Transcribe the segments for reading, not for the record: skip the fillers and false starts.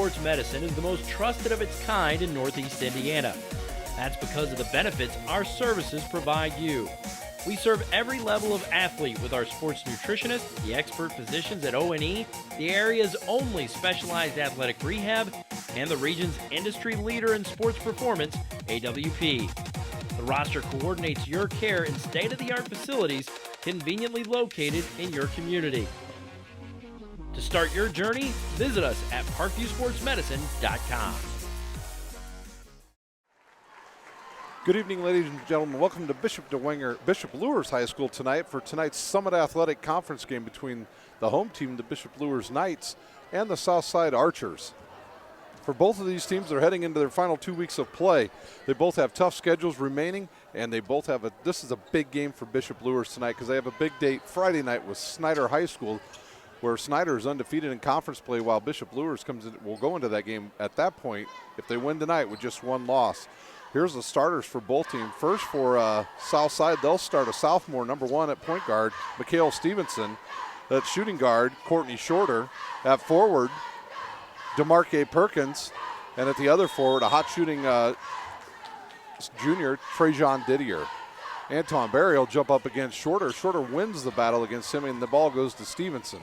Sports Medicine is the most trusted of its kind in Northeast Indiana. That's because of the benefits our services provide you. We serve every level of athlete with our sports nutritionist, the expert physicians at O&E, the area's only specialized athletic rehab, and the region's industry leader in sports performance, AWP. The roster coordinates your care in state-of-the-art facilities conveniently located in your community. To start your journey, visit us at parkviewsportsmedicine.com. Good evening, ladies and gentlemen. Welcome to Bishop Luers High School tonight for tonight's Summit Athletic Conference game between the home team, the Bishop Luers Knights, and the Southside Archers. For both of these teams, they're heading into their final 2 weeks of play. They both have tough schedules remaining, and they both have this is a big game for Bishop Luers tonight because they have a big date Friday night with Snyder High School, where Snyder is undefeated in conference play while Bishop Luers will go into that game at that point if they win tonight with just one loss. Here's the starters for both teams. First for Southside, they'll start a sophomore, number 1 at point guard, Mikhail Stevenson. At shooting guard, Courtney Shorter. At forward, DeMarque Perkins. And at the other forward, a hot shooting junior, Trajan Didier. Anton Berry will jump up against Shorter. Shorter wins the battle against him, and the ball goes to Stevenson.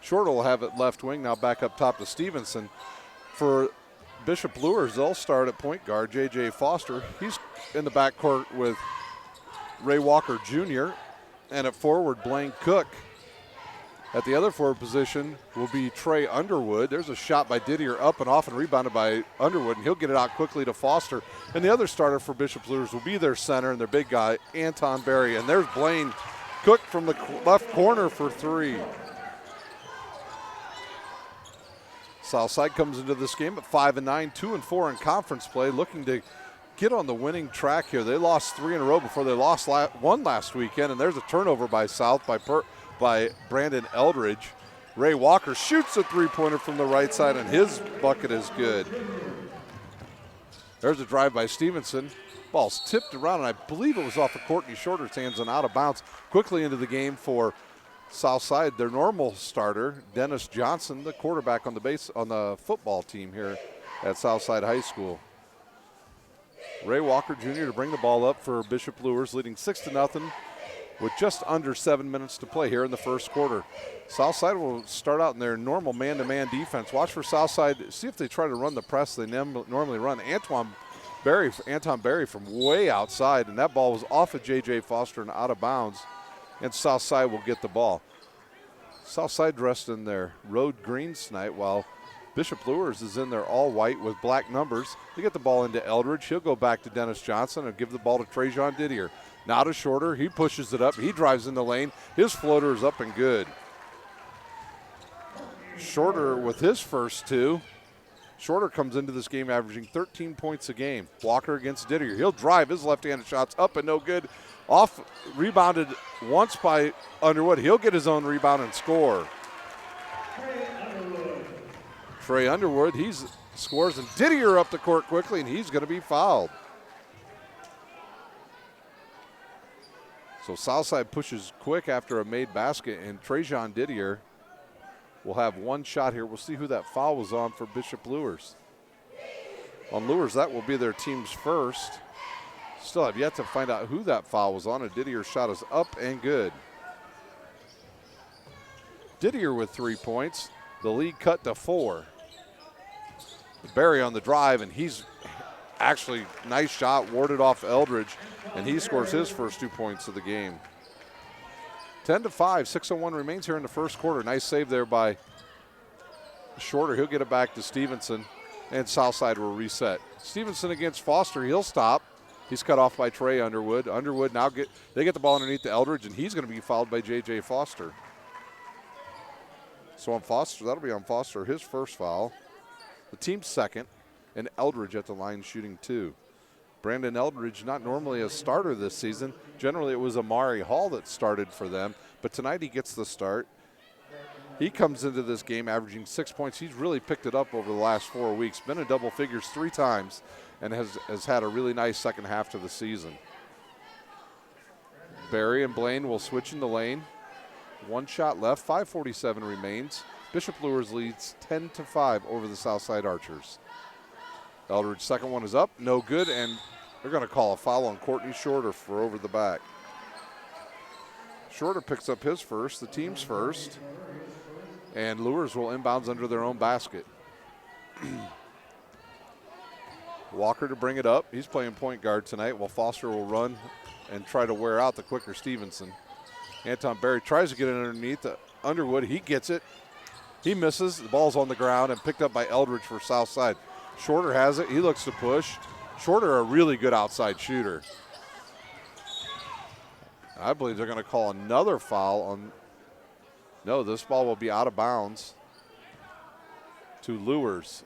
Shorter will have it left wing, now back up top to Stevenson. For Bishop Luers, they'll start at point guard, J.J. Foster. He's in the backcourt with Ray Walker Jr. And at forward, Blaine Cook. At the other forward position will be Trey Underwood. There's a shot by Didier up and off and rebounded by Underwood, and he'll get it out quickly to Foster. And the other starter for Bishop Luers will be their center and their big guy, Anton Berry. And there's Blaine Cook from the left corner for 3. Southside comes into this game at 5-9, 2-4 in conference play, looking to get on the winning track here. They lost 3 in a row before they lost one last weekend, and there's a turnover by South by Brandon Eldridge. Ray Walker shoots a three-pointer from the right side, and his bucket is good. There's a drive by Stevenson. Ball's tipped around, and I believe it was off of Courtney Shorter's hands and out of bounds. Quickly into the game for Southside, their normal starter, Dennis Johnson, the quarterback on the football team here at Southside High School. Ray Walker Jr. to bring the ball up for Bishop Luers, leading 6-0 with just under 7 minutes to play here in the first quarter. Southside will start out in their normal man-to-man defense. Watch for Southside, see if they try to run the press they normally run. Anton Berry from way outside, and that ball was off of J.J. Foster and out of bounds. And Southside will get the ball. Southside dressed in their road greens tonight, while Bishop Luers is in their all white with black numbers. They get the ball into Eldridge. He'll go back to Dennis Johnson and give the ball to Trajan Didier. Now to Shorter. He pushes it up. He drives in the lane. His floater is up and good. Shorter with his first 2. Shorter comes into this game averaging 13 points a game. Walker against Didier. He'll drive. His left-handed shot's up and no good. Off, rebounded once by Underwood. He'll get his own rebound and score. Trey Underwood, he scores, and Didier up the court quickly, and he's going to be fouled. So Southside pushes quick after a made basket, and Trajan Didier will have one shot here. We'll see who that foul was on for Bishop Luers. On Luers, that will be their team's first. Still have yet to find out who that foul was on, and Didier's shot is up and good. Didier with 3 points. The lead cut to 4. Berry on the drive, and he's actually nice shot, warded off Eldridge, and he scores his first 2 points of the game. 10-5, 6:01 remains here in the first quarter. Nice save there by Shorter. He'll get it back to Stevenson, and Southside will reset. Stevenson against Foster. He'll stop. He's cut off by Trey Underwood. Underwood now they get the ball underneath to Eldridge, and he's going to be fouled by J.J. Foster. So on Foster, that'll be on Foster, his first foul. The team's second, and Eldridge at the line shooting 2. Brandon Eldridge, not normally a starter this season. Generally it was Amari Hall that started for them, but tonight he gets the start. He comes into this game averaging 6 points. He's really picked it up over the last 4 weeks. Been in double figures 3 times and has had a really nice second half to the season. Berry and Blaine will switch in the lane. 1 shot left, 5:47 remains. Bishop Luers leads 10-5 over the Southside Archers. Eldridge, second one is up, no good, and they're going to call a foul on Courtney Shorter for over the back. Shorter picks up his first, the team's first, and Luers will inbounds under their own basket. Walker to bring it up. He's playing point guard tonight, while Foster will run and try to wear out the quicker Stevenson. Anton Berry tries to get it underneath Underwood. He gets it. He misses. The ball's on the ground and picked up by Eldridge for Southside. Shorter has it. He looks to push. Shorter, a really good outside shooter. I believe they're going to call another foul on. No, this ball will be out of bounds to Luers.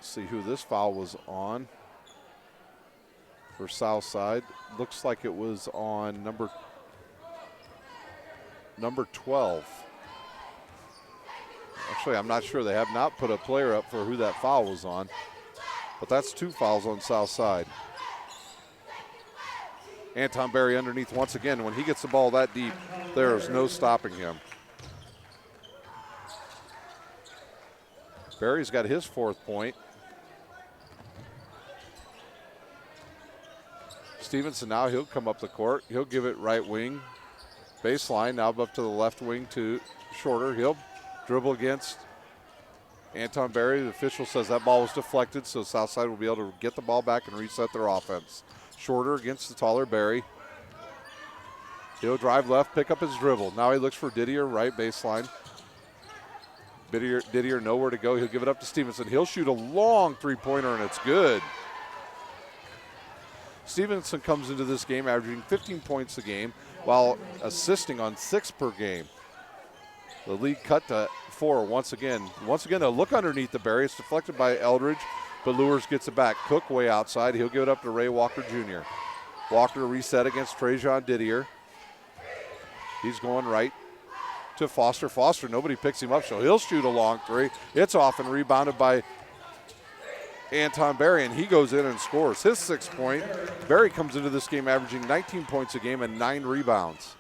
See who this foul was on for Southside. Looks like it was on number 12. Actually, I'm not sure. They have not put a player up for who that foul was on. But that's 2 fouls on Southside. Anton Berry underneath once again. When he gets the ball that deep, there is no stopping him. Berry's got his 4th point. Stevenson now, he'll come up the court. He'll give it right wing. Baseline, now up to the left wing to Shorter. He'll dribble against Anton Berry. The official says that ball was deflected, so Southside will be able to get the ball back and reset their offense. Shorter against the taller Berry. He'll drive left, pick up his dribble. Now he looks for Didier, right baseline. Didier nowhere to go. He'll give it up to Stevenson. He'll shoot a long three-pointer, and it's good. Stevenson comes into this game averaging 15 points a game while assisting on 6 per game. The lead cut to 4 once again. Once again, a look underneath the Berry. It's deflected by Eldridge, but Luers gets it back. Cook way outside. He'll give it up to Ray Walker Jr. Walker reset against Trajan Didier. He's going right to Foster. Foster, nobody picks him up, so he'll shoot a long 3. It's off and rebounded by Anton Berry, and he goes in and scores his 6th point. Berry comes into this game averaging 19 points a game and 9 rebounds.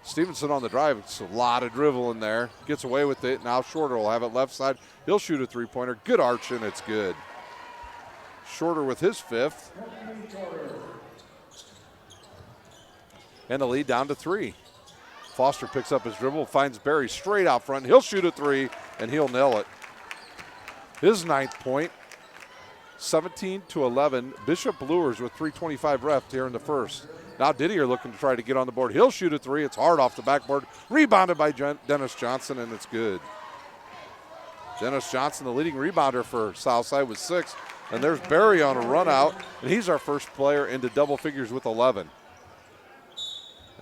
Stevenson on the drive. It's a lot of dribble in there. Gets away with it. Now Shorter will have it left side. He'll shoot a 3-pointer. Good arch, and it's good. Shorter with his 5th. And the lead down to 3. Foster picks up his dribble, finds Berry straight out front. He'll shoot a 3, and he'll nail it. His 9th point, 17-11. Bishop Luers with 3:25 left here in the first. Now Didier looking to try to get on the board. He'll shoot a 3. It's hard off the backboard. Rebounded by Dennis Johnson, and it's good. Dennis Johnson, the leading rebounder for Southside with 6. And there's Berry on a run out, and he's our first player into double figures with 11.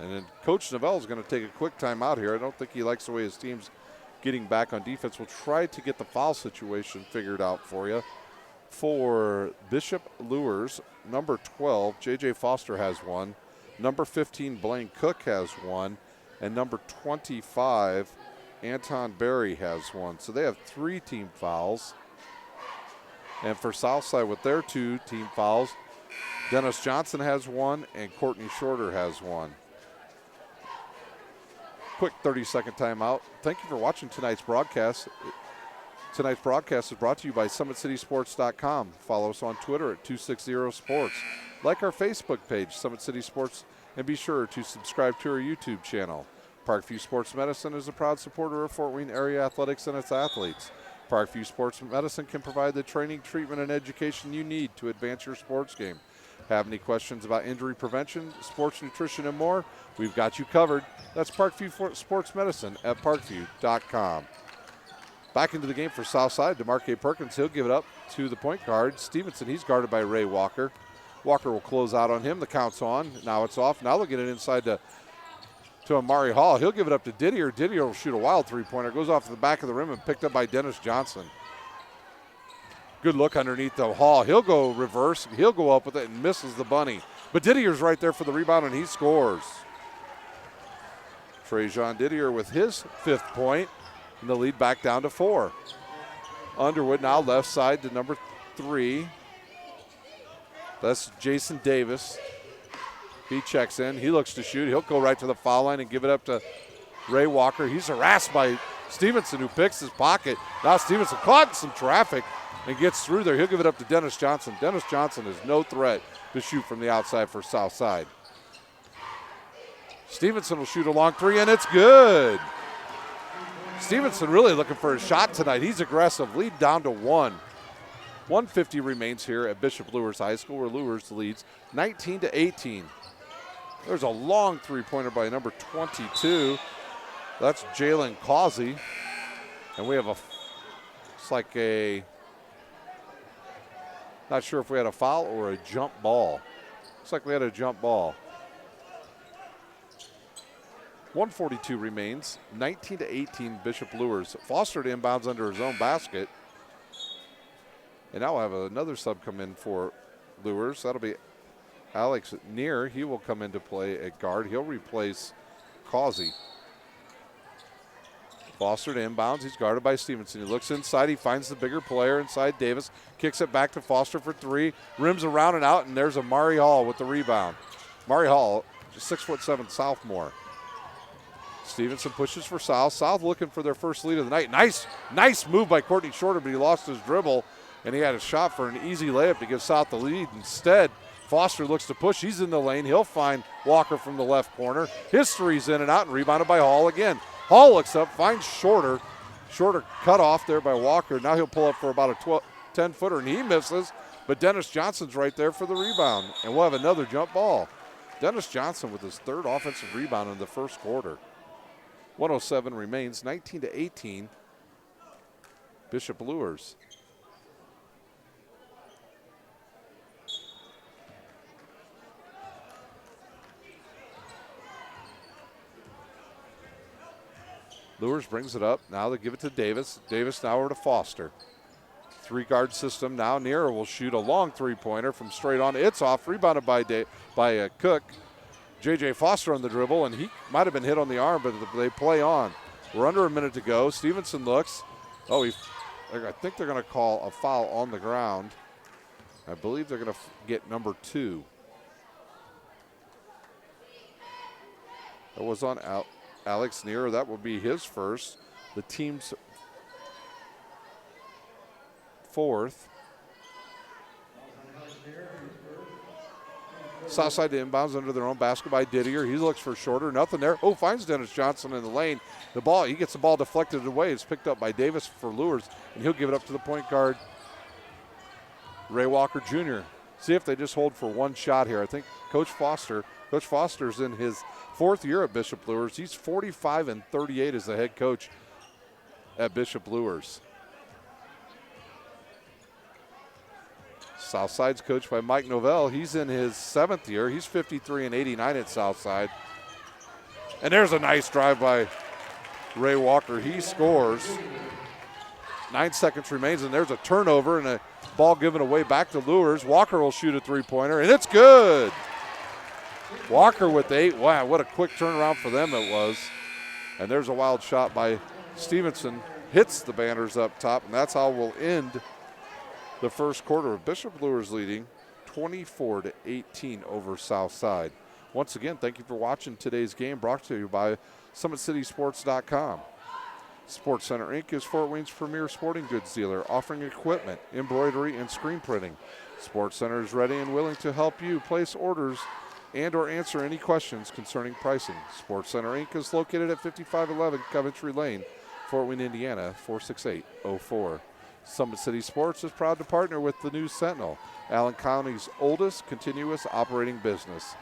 And then Coach Novell is going to take a quick timeout here. I don't think he likes the way his team's getting back on defense. We'll try to get the foul situation figured out for you. For Bishop Luers, number 12, J.J. Foster has 1. Number 15, Blaine Cook has 1. And number 25, Anton Berry has 1. So they have 3 team fouls. And for Southside with their 2 team fouls, Dennis Johnson has 1 and Courtney Shorter has 1. Quick 30-second timeout. Thank you for watching tonight's broadcast. Tonight's broadcast is brought to you by SummitCitySports.com. Follow us on Twitter at 260sports. Like our Facebook page, Summit City Sports, and be sure to subscribe to our YouTube channel. Parkview Sports Medicine is a proud supporter of Fort Wayne area athletics and its athletes. Parkview Sports Medicine can provide the training, treatment, and education you need to advance your sports game. Have any questions about injury prevention, sports nutrition, and more? We've got you covered. That's Parkview Sports Medicine at parkview.com. Back into the game for Southside. DeMarque Perkins, he'll give it up to the point guard. Stevenson, he's guarded by Ray Walker. Walker will close out on him. The count's on. Now it's off. Now they'll get it inside to Amari Hall. He'll give it up to Didier. Didier will shoot a wild 3-pointer. Goes off the back of the rim and picked up by Dennis Johnson. Good look underneath the Hall. He'll go reverse. He'll go up with it and misses the bunny. But Didier's right there for the rebound, and he scores. Trajan Didier with his 5th point, and the lead back down to 4. Underwood now left side to number 3. That's Jason Davis. He checks in. He looks to shoot. He'll go right to the foul line and give it up to Ray Walker. He's harassed by Stevenson, who picks his pocket. Now Stevenson caught in some traffic and gets through there. He'll give it up to Dennis Johnson. Dennis Johnson is no threat to shoot from the outside for Southside. Stevenson will shoot a long three, and it's good. Stevenson really looking for a shot tonight. He's aggressive. Lead down to 1. 150 remains here at Bishop Luers High School, where Luers leads 19-18. There's a long three-pointer by number 22. That's Jalen Causey. And we have it's like not sure if we had a foul or a jump ball. Looks like we had a jump ball. 142 remains, 19-18 Bishop Luers. Foster to inbounds under his own basket. And now we'll have another sub come in for Luers. That'll be Alex Neer. He will come into play at guard. He'll replace Causey. Foster to inbounds. He's guarded by Stevenson. He looks inside. He finds the bigger player inside Davis. Kicks it back to Foster for 3. Rims around and out, and there's a Mari Hall with the rebound. Mari Hall, 6'7" sophomore. Stevenson pushes for South. South looking for their first lead of the night. Nice move by Courtney Shorter, but he lost his dribble, and he had a shot for an easy layup to give South the lead. Instead, Foster looks to push. He's in the lane. He'll find Walker from the left corner. His three's in and out, and rebounded by Hall again. Hall looks up, finds Shorter. Shorter cut off there by Walker. Now he'll pull up for about a 10-footer, and he misses. But Dennis Johnson's right there for the rebound, and we'll have another jump ball. Dennis Johnson with his third offensive rebound in the first quarter. 107 remains, 19-18, Bishop Luers. Luers brings it up. Now they give it to Davis. Davis now over to Foster. 3-guard system now. Neer will shoot a long three-pointer from straight on. It's off. Rebounded by Cook. J.J. Foster on the dribble, and he might have been hit on the arm, but they play on. We're under a minute to go. Stevenson looks. I think they're going to call a foul on the ground. I believe they're going to get number 2. That was on Alex Neer. That will be his first. The team's 4th. Southside to inbounds under their own basket by Didier. He looks for Shorter. Nothing there. Finds Dennis Johnson in the lane. He gets the ball deflected away. It's picked up by Davis for Luers, and he'll give it up to the point guard, Ray Walker Jr. See if they just hold for one shot here. I think Coach Foster's in his 4th year at Bishop Luers. He's 45-38 as the head coach at Bishop Luers. Southside's coached by Mike Novell. He's in his 7th year. He's 53-89 at Southside. And there's a nice drive by Ray Walker. He scores. 9 seconds remains, and there's a turnover and a ball given away back to Luers. Walker will shoot a three-pointer, and it's good. Walker with 8. Wow, what a quick turnaround for them it was. And there's a wild shot by Stevenson. Hits the banners up top, and that's how we'll end the first quarter of Bishop Luers leading 24-18 over Southside. Once again, thank you for watching today's game, brought to you by SummitCitySports.com. Sports Center Inc. is Fort Wayne's premier sporting goods dealer, offering equipment, embroidery, and screen printing. Sports Center is ready and willing to help you place orders and or answer any questions concerning pricing. Sports Center Inc. is located at 5511 Coventry Lane, Fort Wayne, Indiana, 46804. Summit City Sports is proud to partner with the News Sentinel, Allen County's oldest continuous operating business,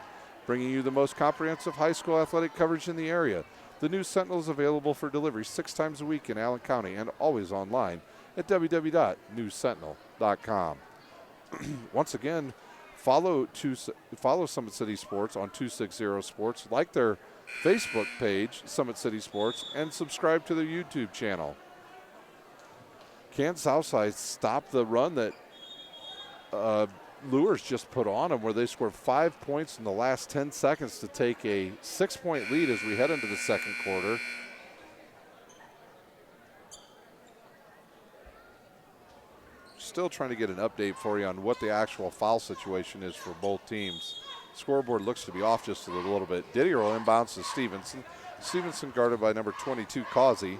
bringing you the most comprehensive high school athletic coverage in the area. The News Sentinel is available for delivery 6 times a week in Allen County and always online at www.newssentinel.com. Once again, follow Summit City Sports on 260 Sports, like their Facebook page, Summit City Sports, and subscribe to their YouTube channel. Can Southside stop the run that Luers just put on them, where they scored 5 points in the last 10 seconds to take a 6-point lead as we head into the second quarter? Still trying to get an update for you on what the actual foul situation is for both teams. Scoreboard looks to be off just a little bit. Didier will inbounds to Stevenson. Stevenson guarded by number 22, Causey.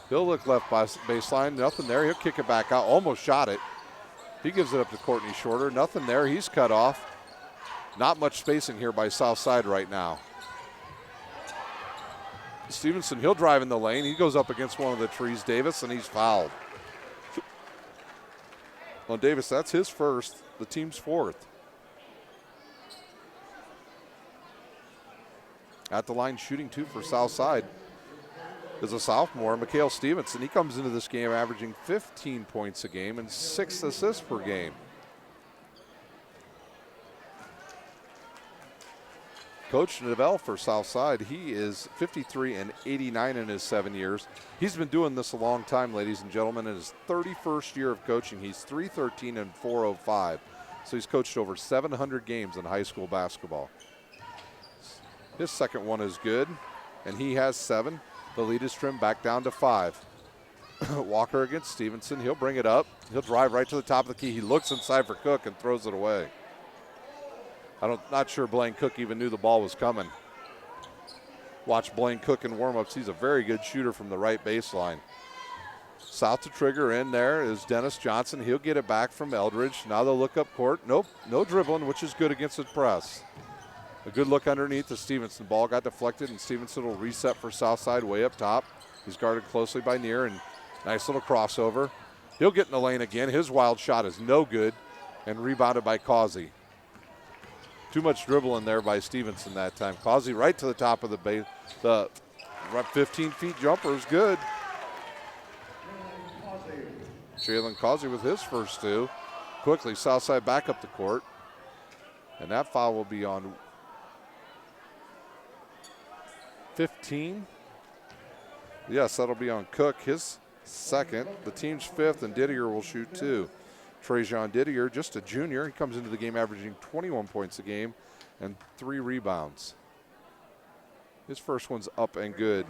He'll look left baseline. Nothing there. He'll kick it back out. Almost shot it. He gives it up to Courtney Shorter. Nothing there. He's cut off. Not much spacing here by Southside right now. Stevenson, he'll drive in the lane. He goes up against one of the trees, Davis, and he's fouled. Well, Davis, that's his first. The team's fourth. At the line, shooting 2 for Southside is a sophomore, Mikhail Stevenson. He comes into this game averaging 15 points a game and 6 assists per game. Coach Novell for Southside, he is 53 and 89 in his 7 years. He's been doing this a long time, ladies and gentlemen. In his 31st year of coaching, he's 313 and 405. So he's coached over 700 games in high school basketball. His second one is good, and he has 7. The lead is trimmed back down to 5. Walker against Stevenson. He'll bring it up. He'll drive right to the top of the key. He looks inside for Cook and throws it away. Not sure Blaine Cook even knew the ball was coming. Watch Blaine Cook in warm-ups. He's a very good shooter from the right baseline. South to trigger in there is Dennis Johnson. He'll get it back from Eldridge. Now they'll look up court. Nope, no dribbling, which is good against the press. A good look underneath to Stevenson. Ball got deflected, and Stevenson will reset for Southside way up top. He's guarded closely by Neer, and nice little crossover. He'll get in the lane again. His wild shot is no good, and rebounded by Causey. Too much dribbling there by Stevenson that time. Causey right to the top of the base. The 15 feet jumper is good. Jalen Causey with his first 2. Quickly, Southside back up the court. And that foul will be on 15. Yes, that'll be on Cook, his second. The team's 5th, and Didier will shoot 2. Trajan Didier, just a junior. He comes into the game averaging 21 points a game and 3 rebounds. His first one's up and good.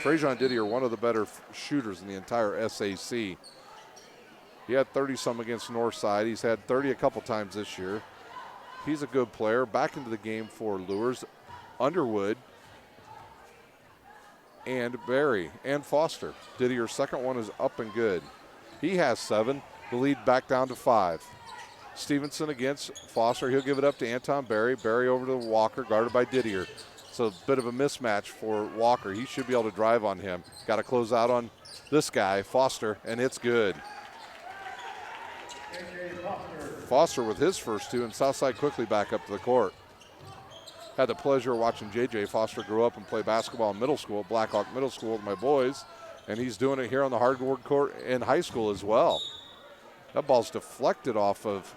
Trajan Didier, one of the better shooters in the entire SAC. He had 30-some against Northside. He's had 30 a couple times this year. He's a good player. Back into the game for Luers, Underwood, and Barry, and Foster. Didier's second one is up and good. He has 7. The lead back down to 5. Stevenson against Foster. He'll give it up to Anton Barry. Barry over to Walker, guarded by Didier. So a bit of a mismatch for Walker. He should be able to drive on him. Got to close out on this guy, Foster, and it's good. Foster with his first 2, and Southside quickly back up to the court. Had the pleasure of watching J.J. Foster grow up and play basketball in middle school, Blackhawk Middle School with my boys, and he's doing it here on the hardwood court in high school as well. That ball's deflected off of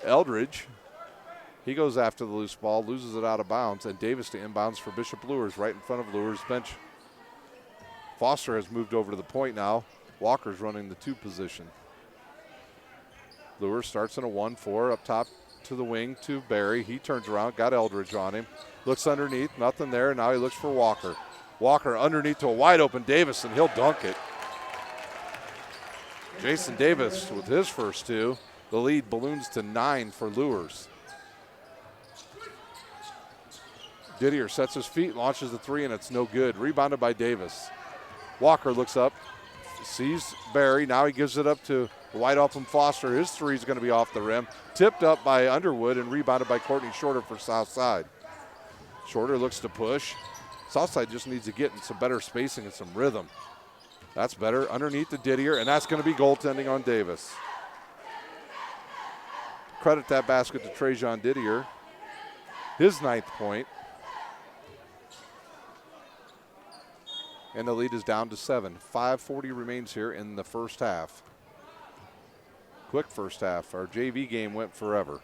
Eldridge. He goes after the loose ball, loses it out of bounds, and Davis to inbounds for Bishop Luers right in front of Luers' bench. Foster has moved over to the point now. Walker's running the 2 position. Luers starts in a 1-4 up top to the wing to Barry. He turns around, got Eldridge on him. Looks underneath, nothing there. Now he looks for Walker. Walker underneath to a wide open Davis, and he'll dunk it. Jason Davis with his first 2. The lead balloons to 9 for Luers. Didier sets his feet, launches the 3, and it's no good. Rebounded by Davis. Walker looks up, sees Barry. Now he gives it up to wide open Foster. His 3 is going to be off the rim. Tipped up by Underwood and rebounded by Courtney Shorter for Southside. Shorter looks to push. Southside just needs to get in some better spacing and some rhythm. That's better. Underneath the Didier, and that's going to be goaltending on Davis. Credit that basket to Trajan Didier. His 9th point. And the lead is down to 7. 5:40 remains here in the first half. Quick first half. Our JV game went forever.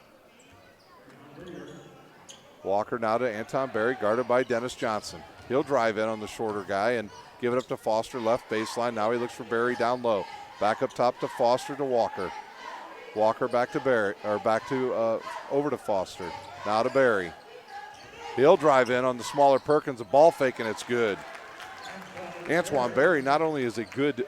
Walker now to Anton Barry, guarded by Dennis Johnson. He'll drive in on the shorter guy and give it up to Foster, left baseline. Now he looks for Barry down low. Back up top to Foster to Walker. Walker back to Barry, or back to over to Foster. Now to Barry. He'll drive in on the smaller Perkins, a ball fake, and it's good. Antoine Barry not only is a good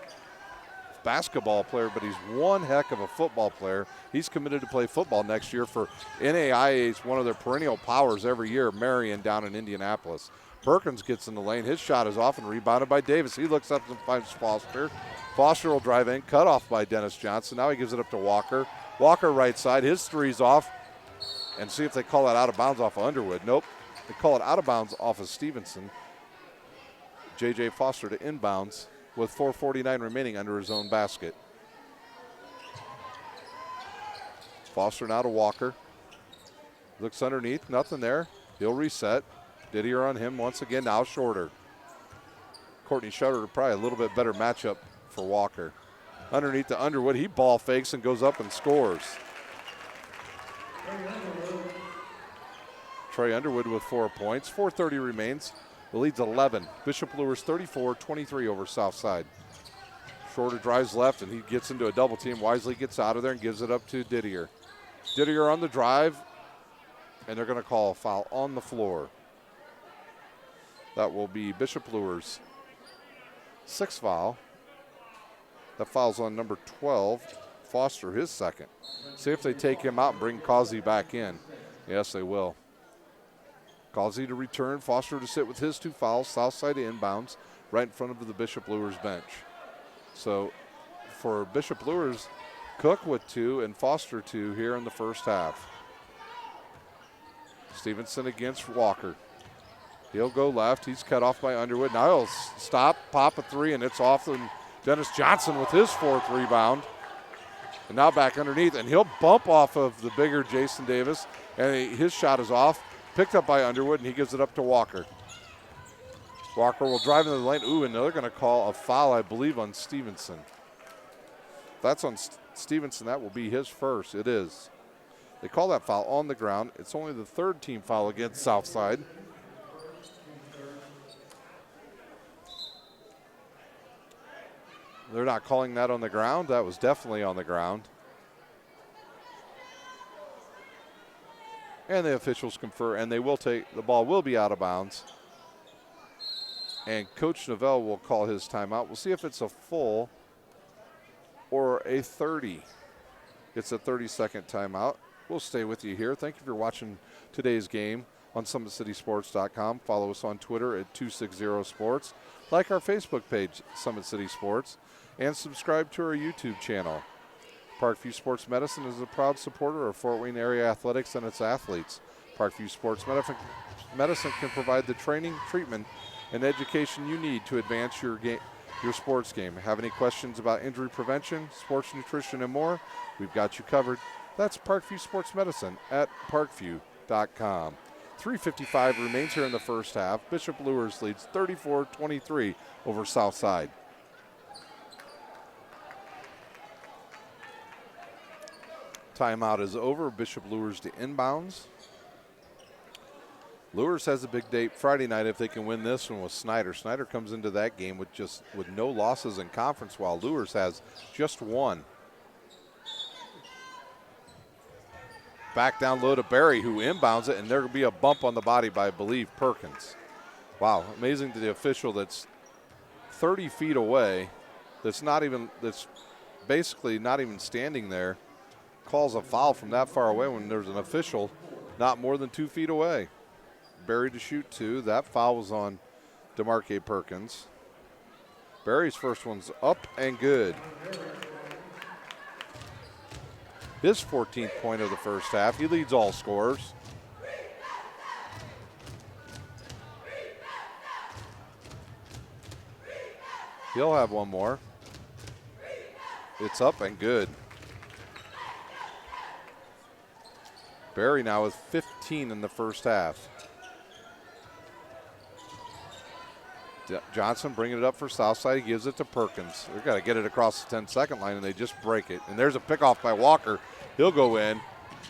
basketball player, but he's one heck of a football player. He's committed to play football next year for NAIA. It's one of their perennial powers every year, Marion down in Indianapolis. Perkins gets in the lane. His shot is off and rebounded by Davis. He looks up and finds Foster. Foster will drive in, cut off by Dennis Johnson. Now he gives it up to Walker. Walker right side. His three's off. And see if they call that out of bounds off of Underwood. Nope. They call it out of bounds off of Stevenson. J.J. Foster to inbounds with 4:49 remaining under his own basket. Foster now to Walker. Looks underneath. Nothing there. He'll reset. Didier on him once again. Now shorter. Courtney Shutter probably a little bit better matchup for Walker. Underneath to Underwood. He ball fakes and goes up and scores. Trey Underwood with 4 points. 4:30 remains. The lead's 11. Bishop Luers 34-23 over Southside. Shorter drives left, and he gets into a double team. Wisely gets out of there and gives it up to Didier. Didier on the drive, and they're going to call a foul on the floor. That will be Bishop Luers' sixth foul. That foul's on number 12, Foster, his second. See if they take him out and bring Causey back in. Yes, they will. Causey to return, Foster to sit with his 2 fouls, Southside inbounds, right in front of the Bishop Luers bench. So for Bishop Luers, Cook with 2 and Foster 2 here in the first half. Stevenson against Walker. He'll go left. He's cut off by Underwood. Now he'll stop, pop a 3, and it's off. And Dennis Johnson with his 4th rebound. And now back underneath, and he'll bump off of the bigger Jason Davis, and his shot is off. Picked up by Underwood, and he gives it up to Walker. Walker will drive into the lane. Ooh, and they're going to call a foul, I believe, on Stevenson. If that's on Stevenson, that will be his first. It is. They call that foul on the ground. It's only the 3rd team foul against Southside. They're not calling that on the ground. That was definitely on the ground. And the officials confer, and they will take, the ball will be out of bounds. And Coach Novell will call his timeout. We'll see if it's a full or a 30. It's a 30-second timeout. We'll stay with you here. Thank you for watching today's game on SummitCitySports.com. Follow us on Twitter at 260sports. Like our Facebook page, Summit City Sports, and subscribe to our YouTube channel. Parkview Sports Medicine is a proud supporter of Fort Wayne area athletics and its athletes. Parkview Sports Medicine can provide the training, treatment, and education you need to advance your sports game. Have any questions about injury prevention, sports nutrition, and more? We've got you covered. That's Parkview Sports Medicine at parkview.com. 3:55 remains here in the first half. Bishop Luers leads 34-23 over Southside. Timeout is over. Bishop Luers to inbounds. Luers has a big date Friday night if they can win this one with Snyder. Snyder comes into that game with no losses in conference, while Luers has just 1. Back down low to Barry, who inbounds it, and there will be a bump on the body by, I believe, Perkins. Wow, amazing to the official that's 30 feet away, that's basically not even standing there, calls a foul from that far away when there's an official not more than 2 feet away. Barry to shoot 2. That foul was on DeMarque Perkins. Barry's first one's up and good. His 14th point of the first half. He leads all scorers. He'll have one more. It's up and good. Barry now with 15 in the first half. Johnson bringing it up for Southside. He gives it to Perkins. They've got to get it across the 10-second line, and they just break it. And there's a pickoff by Walker. He'll go in.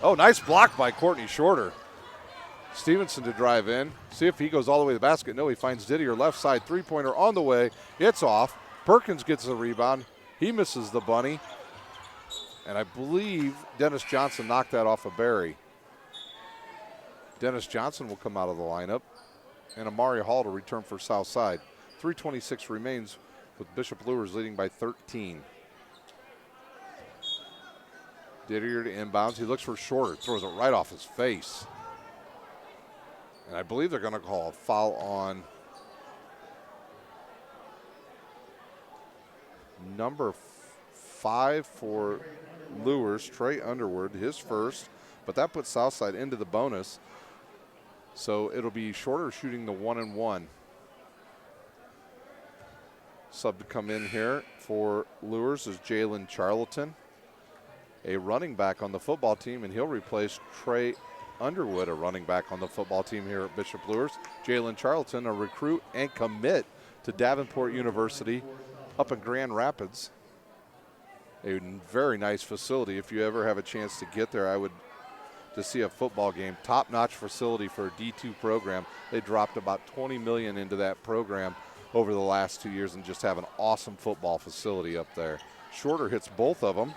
Oh, nice block by Courtney Shorter. Stevenson to drive in. See if he goes all the way to the basket. No, he finds Didier left side. Three-pointer on the way. It's off. Perkins gets the rebound. He misses the bunny. And I believe Dennis Johnson knocked that off of Barry. Dennis Johnson will come out of the lineup. And Amari Hall to return for Southside. 3:26 remains with Bishop Luers leading by 13. Didier to inbounds. He looks for Shorter, throws it right off his face. And I believe they're going to call a foul on number 5 for Luers, Trey Underwood, his first. But that puts Southside into the bonus. So it'll be Shorter shooting the 1-and-1. Sub to come in here for Luers is Jalen Charlton, a running back on the football team, and he'll replace Trey Underwood, a running back on the football team here at Bishop Luers. Jalen Charlton, a recruit and commit to Davenport University up in Grand Rapids. A very nice facility. If you ever have a chance to get there, I would to see a football game. Top-notch facility for a D2 program. They dropped about $20 million into that program over the last 2 years and just have an awesome football facility up there. Shorter hits both of them.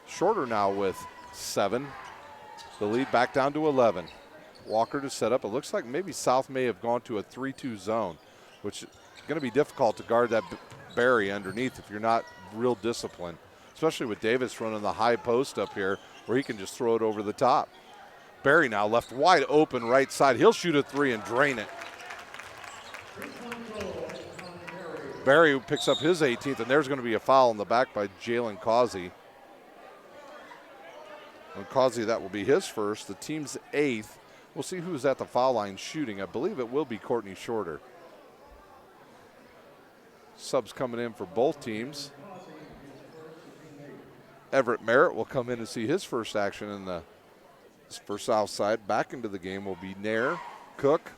Shorter now with 7. The lead back down to 11. Walker to set up. It looks like maybe South may have gone to a 3-2 zone, which is going to be difficult to guard that Barry underneath if you're not real disciplined, especially with Davis running the high post up here where he can just throw it over the top. Barry now left wide open right side. He'll shoot a 3 and drain it. Barry picks up his 18th, and there's going to be a foul in the back by Jalen Causey. And Causey, that will be his first, the team's 8th. We'll see who's at the foul line shooting. I believe it will be Courtney Shorter. Subs coming in for both teams. Everett Merritt will come in and see his first action in the for Southside. Back into the game will be Nair, Cook,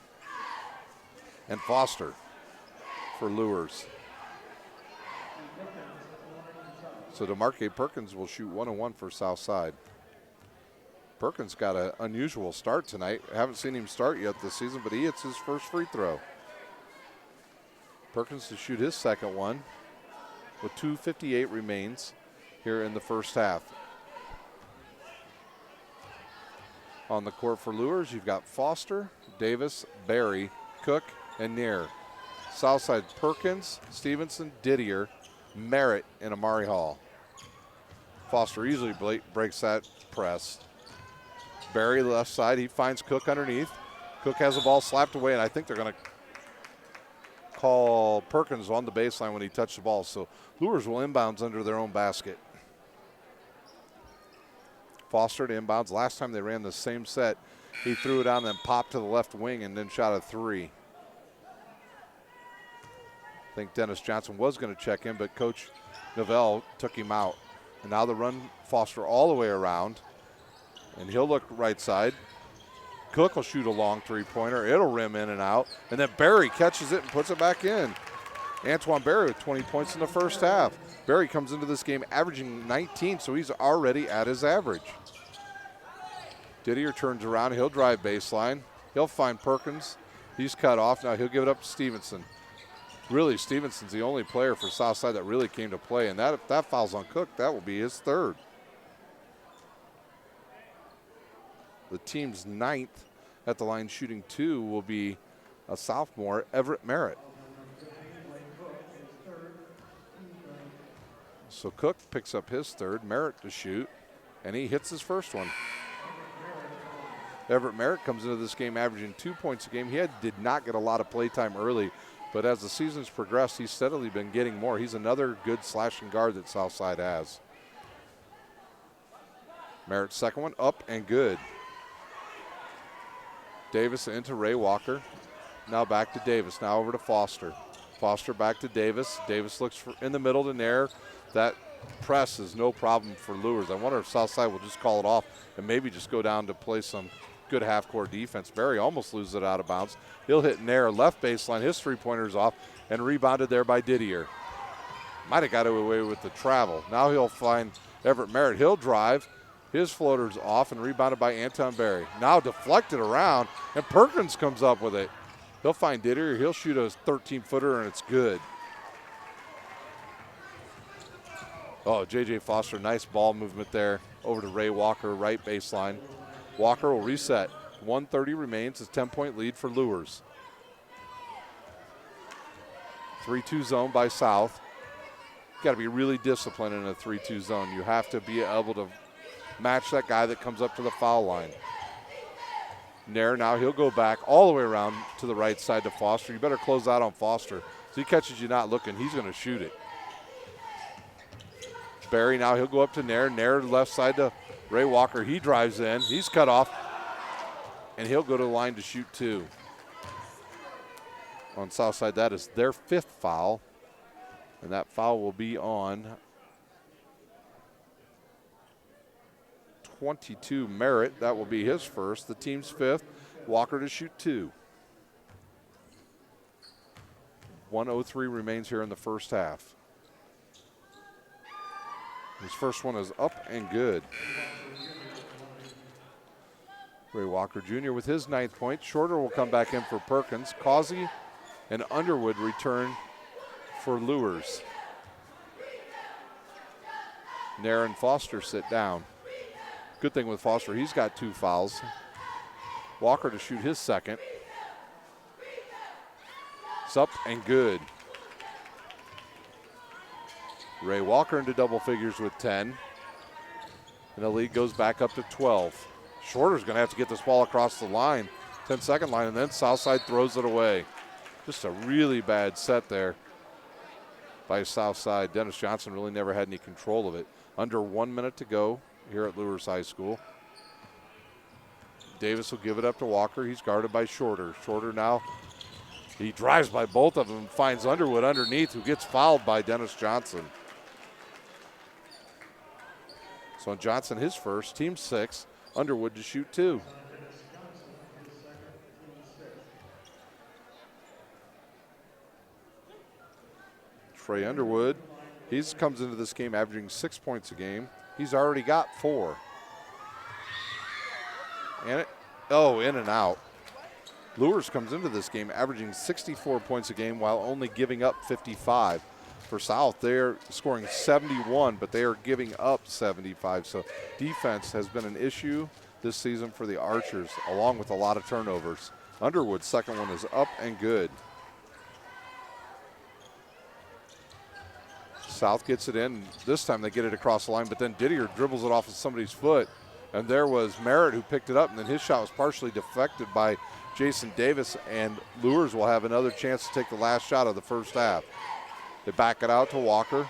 and Foster for Luers. So DeMarque Perkins will shoot 1-and-1 for Southside. Perkins got an unusual start tonight. I haven't seen him start yet this season, but he hits his first free throw. Perkins to shoot his second one with 2:58 remains here in the first half. On the court for Luers, you've got Foster, Davis, Barry, Cook, and Nair. Southside Perkins, Stevenson, Didier, Merritt, and Amari Hall. Foster easily breaks that press. Barry left side, he finds Cook underneath. Cook has the ball slapped away, and I think they're going to call Perkins on the baseline when he touched the ball. So Luers will inbounds under their own basket. Foster to inbounds. Last time they ran the same set, he threw it out and then popped to the left wing and then shot a 3. I think Dennis Johnson was going to check in, but Coach Novell took him out. And now the run Foster all the way around, and he'll look right side. Cook will shoot a long three-pointer. It'll rim in and out, and then Barry catches it and puts it back in. Antoine Barry with 20 points in the first half. Barry comes into this game averaging 19, so he's already at his average. Didier turns around. He'll drive baseline. He'll find Perkins. He's cut off. Now he'll give it up to Stevenson. Really, Stevenson's the only player for Southside that really came to play, and if that foul's on Cook, that will be his third. The team's 9th at the line shooting 2 will be a sophomore, Everett Merritt. So Cook picks up his third, Merritt to shoot, and he hits his first one. Everett Merritt comes into this game averaging 2 points a game. He did not get a lot of play time early, but as the season's progressed, he's steadily been getting more. He's another good slashing guard that Southside has. Merritt's second one up and good. Davis into Ray Walker. Now back to Davis. Now over to Foster. Foster back to Davis. Davis looks in the middle to Nair. That press is no problem for Luers. I wonder if Southside will just call it off and maybe just go down to play some good half-court defense. Barry almost loses it out of bounds. He'll hit Nair left baseline. His three-pointer's off and rebounded there by Didier. Might have got away with the travel. Now he'll find Everett Merritt. He'll drive. His floater's off and rebounded by Anton Barry. Now deflected around, and Perkins comes up with it. He'll find Didier. He'll shoot a 13-footer, and it's good. Oh, J.J. Foster, nice ball movement there. Over to Ray Walker, right baseline. Walker will reset. 1:30 remains. It's a 10-point lead for Luers. 3-2 zone by South. got to be really disciplined in a 3-2 zone. You have to be able to match that guy that comes up to the foul line. Nair now, he'll go back all the way around to the right side to Foster. You better close out on Foster. So he catches you not looking, he's going to shoot it. Barry now, he'll go up to Nair. Nair left side to Ray Walker. He drives in. He's cut off. And he'll go to the line to shoot 2. On Southside, that is their 5th foul. And that foul will be on 22, Merritt. That will be his first. The team's 5th. Walker to shoot 2. 1:03 remains here in the first half. His first one is up and good. Ray Walker Jr. with his 9th point. Shorter will come back in for Perkins. Causey and Underwood return for Luers. Nair and Foster sit down. Good thing with Foster, he's got 2 fouls. Walker to shoot his 2nd. It's up and good. Ray Walker into double figures with 10. And the lead goes back up to 12. Shorter's going to have to get this ball across the line, 10-second line, and then Southside throws it away. Just a really bad set there by Southside. Dennis Johnson really never had any control of it. Under 1 minute to go here at Luers High School. Davis will give it up to Walker. He's guarded by Shorter. Shorter now, he drives by both of them and finds Underwood underneath, who gets fouled by Dennis Johnson. So Johnson, his first, team 6, Underwood to shoot 2. Trey Underwood, he comes into this game averaging 6 points a game. He's already got 4. And in and out. Luers comes into this game averaging 64 points a game while only giving up 55. For South, they're scoring 71, but they are giving up 75. So defense has been an issue this season for the Archers, along with a lot of turnovers. Underwood's 2nd one is up and good. South gets it in. This time they get it across the line, but then Didier dribbles it off of somebody's foot. And there was Merritt who picked it up, and then his shot was partially deflected by Jason Davis, and Luers will have another chance to take the last shot of the first half. They back it out to Walker.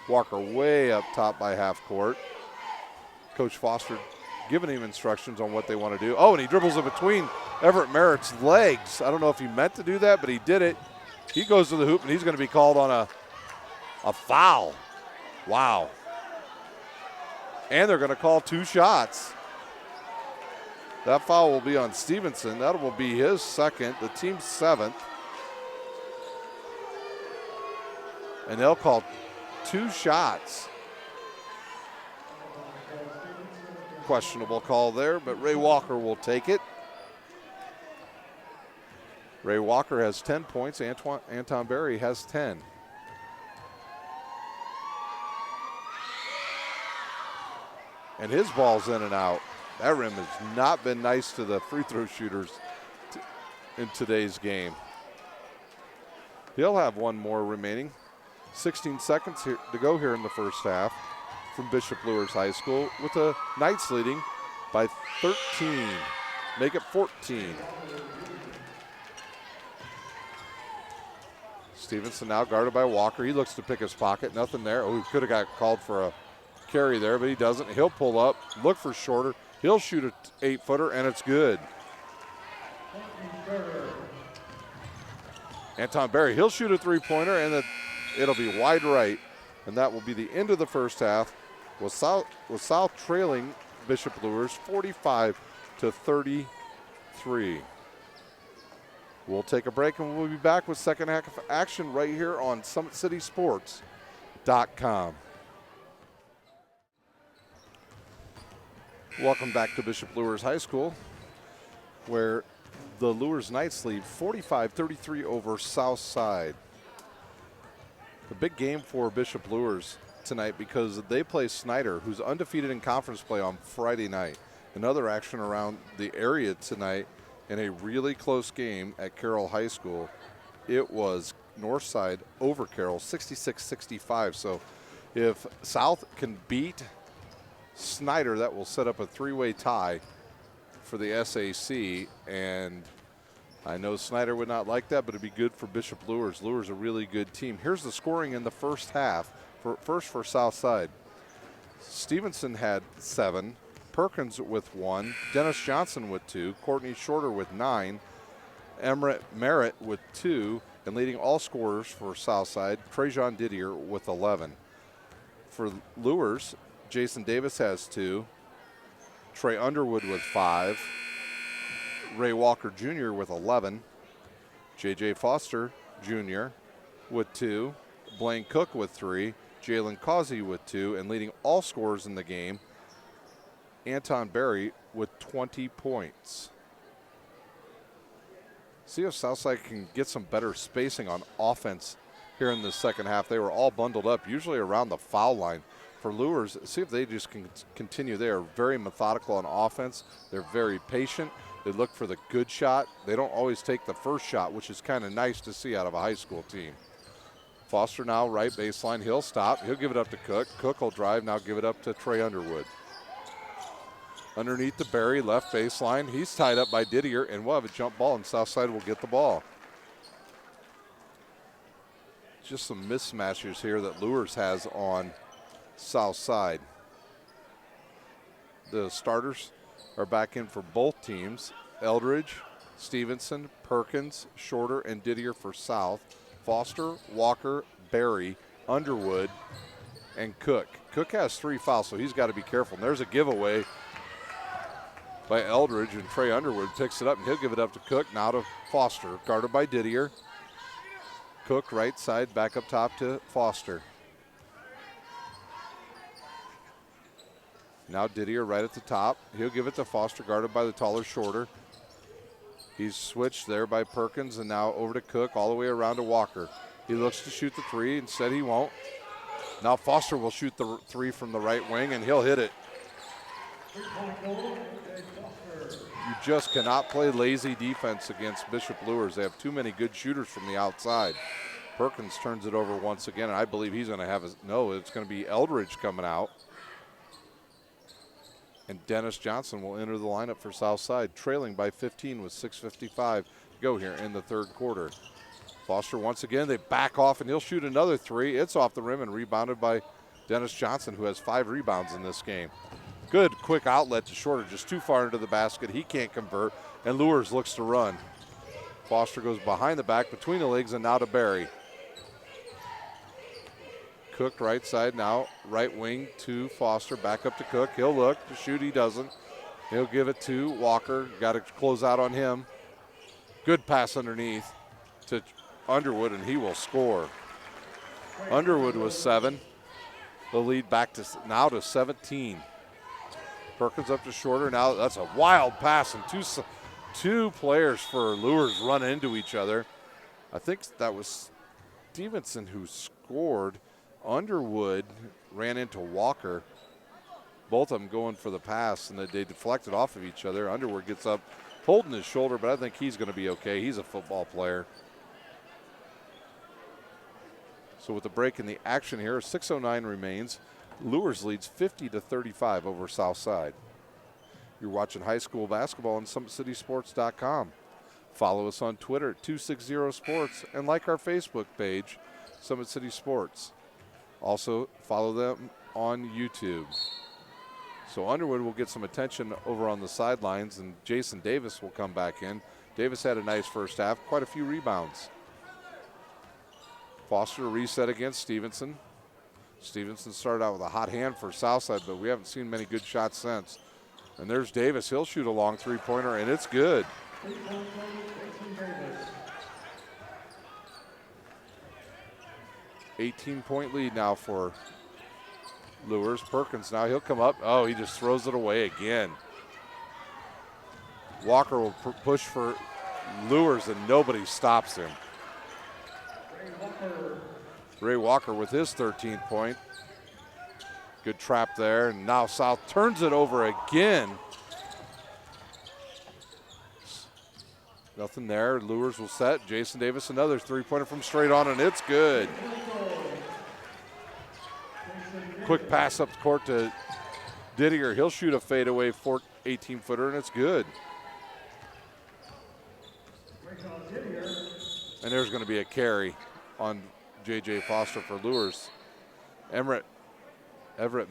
Walker way up top by half court. Coach Foster giving him instructions on what they want to do. Oh, and he dribbles it between Everett Merritt's legs. I don't know if he meant to do that, but he did it. He goes to the hoop, and he's going to be called on a foul. Wow. And they're going to call 2 shots. That foul will be on Stevenson. That will be his 2nd, the team's 7th. And they'll call 2 shots. Questionable call there, but Ray Walker will take it. Ray Walker has 10 points. Anton Berry has 10. And his ball's in and out. That rim has not been nice to the free throw shooters in today's game. He'll have one more remaining. 16 seconds here to go here in the first half from Bishop Luers High School, with the Knights leading by 13. Make it 14. Stevenson now guarded by Walker. He looks to pick his pocket. Nothing there. Oh, he could have got called for a carry there, but he doesn't. He'll pull up, look for Shorter. He'll shoot an 8-footer, and it's good. Anton Berry, he'll shoot a 3-pointer, and it'll be wide right. And that will be the end of the first half, with South trailing Bishop Luers 45-33. We'll take a break, and we'll be back with second half action right here on SummitCitySports.com. Welcome back to Bishop Luers High School, where the Luers Knights lead 45-33 over Southside. A big game for Bishop Luers tonight because they play Snyder, who's undefeated in conference play, on Friday night. Another action around the area tonight in a really close game at Carroll High School. It was Northside over Carroll, 66-65. So If South can beat Snyder, that will set up a three-way tie for the SAC, and I know Snyder would not like that, but it'd be good for Bishop Luers. Luers a really good team. Here's the scoring in the first half. First for Southside. Stevenson had 7, Perkins with 1, Dennis Johnson with 2, Courtney Shorter with 9, Emmerich Merritt with 2, and leading all scorers for Southside, Trajan Didier with 11. For Luers, Jason Davis has 2, Trey Underwood with 5, Ray Walker Jr. with 11, J.J. Foster Jr. with 2, Blaine Cook with 3, Jalen Causey with 2, and leading all scorers in the game, Anton Berry with 20 points. See if Southside can get some better spacing on offense here in the second half. They were all bundled up, usually around the foul line. For Luers, see if they just can continue. They are very methodical on offense. They're very patient. They look for the good shot. They don't always take the first shot, which is kind of nice to see out of a high school team. Foster now right baseline. He'll stop. He'll give it up to Cook. Cook will drive. Now give it up to Trey Underwood. Underneath the Berry, left baseline. He's tied up by Didier, and we'll have a jump ball, and Southside will get the ball. Just some mismatches here that Luers has on Southside. The starters are back in for both teams. Eldridge, Stevenson, Perkins, Shorter, and Didier for South. Foster, Walker, Berry, Underwood, and Cook. Cook has 3 fouls, so he's got to be careful. And there's a giveaway by Eldridge, and Trey Underwood picks it up, and he'll give it up to Cook. Now to Foster, guarded by Didier. Cook right side, back up top to Foster. Now Didier right at the top. He'll give it to Foster, guarded by the taller Shorter. He's switched there by Perkins, and now over to Cook, all the way around to Walker. He looks to shoot the 3, instead he won't. Now Foster will shoot the 3 from the right wing, and he'll hit it. You just cannot play lazy defense against Bishop Luers. They have too many good shooters from the outside. Perkins turns it over once again, and I believe he's going to have it's going to be Eldridge coming out. And Dennis Johnson will enter the lineup for Southside, trailing by 15 with 6:55 to go here in the third quarter. Foster once again, they back off, and he'll shoot another 3. It's off the rim and rebounded by Dennis Johnson, who has 5 rebounds in this game. Good quick outlet to Shorter, just too far into the basket. He can't convert, and Luers looks to run. Foster goes behind the back, between the legs, and now to Berry. Cook right side now, right wing to Foster, back up to Cook. He'll look to shoot, he doesn't. He'll give it to Walker, got to close out on him. Good pass underneath to Underwood, and he will score. Underwood was 7. The lead back to now to 17. Perkins up to Shorter. Now that's a wild pass, and two players for Luers run into each other. I think that was Stevenson who scored. Underwood ran into Walker. Both of them going for the pass, and they deflected off of each other. Underwood gets up, holding his shoulder, but I think he's going to be okay. He's a football player. So with the break in the action here, 6:09 remains. Luers leads 50-35 over Southside. You're watching high school basketball on SummitCitySports.com. Follow us on Twitter at 260sports and like our Facebook page, Summit City Sports. Also, follow them on YouTube. So Underwood will get some attention over on the sidelines, and Jason Davis will come back in. Davis had a nice first half, quite a few rebounds. Foster reset against Stevenson. Stevenson started out with a hot hand for Southside, but we haven't seen many good shots since. And there's Davis. He'll shoot a long three-pointer, and it's good. 18-point lead now for Luers. Perkins now, he'll come up. Oh, he just throws it away again. Walker will push for Luers, and nobody stops him. Ray Walker with his 13th point. Good trap there, and now South turns it over again. Nothing there. Luers will set. Jason Davis, another three-pointer from straight on, and it's good. Quick pass up the court to Didier. He'll shoot a fadeaway 18-footer, and it's good. And there's going to be a carry on J.J. Foster for Luers. Everett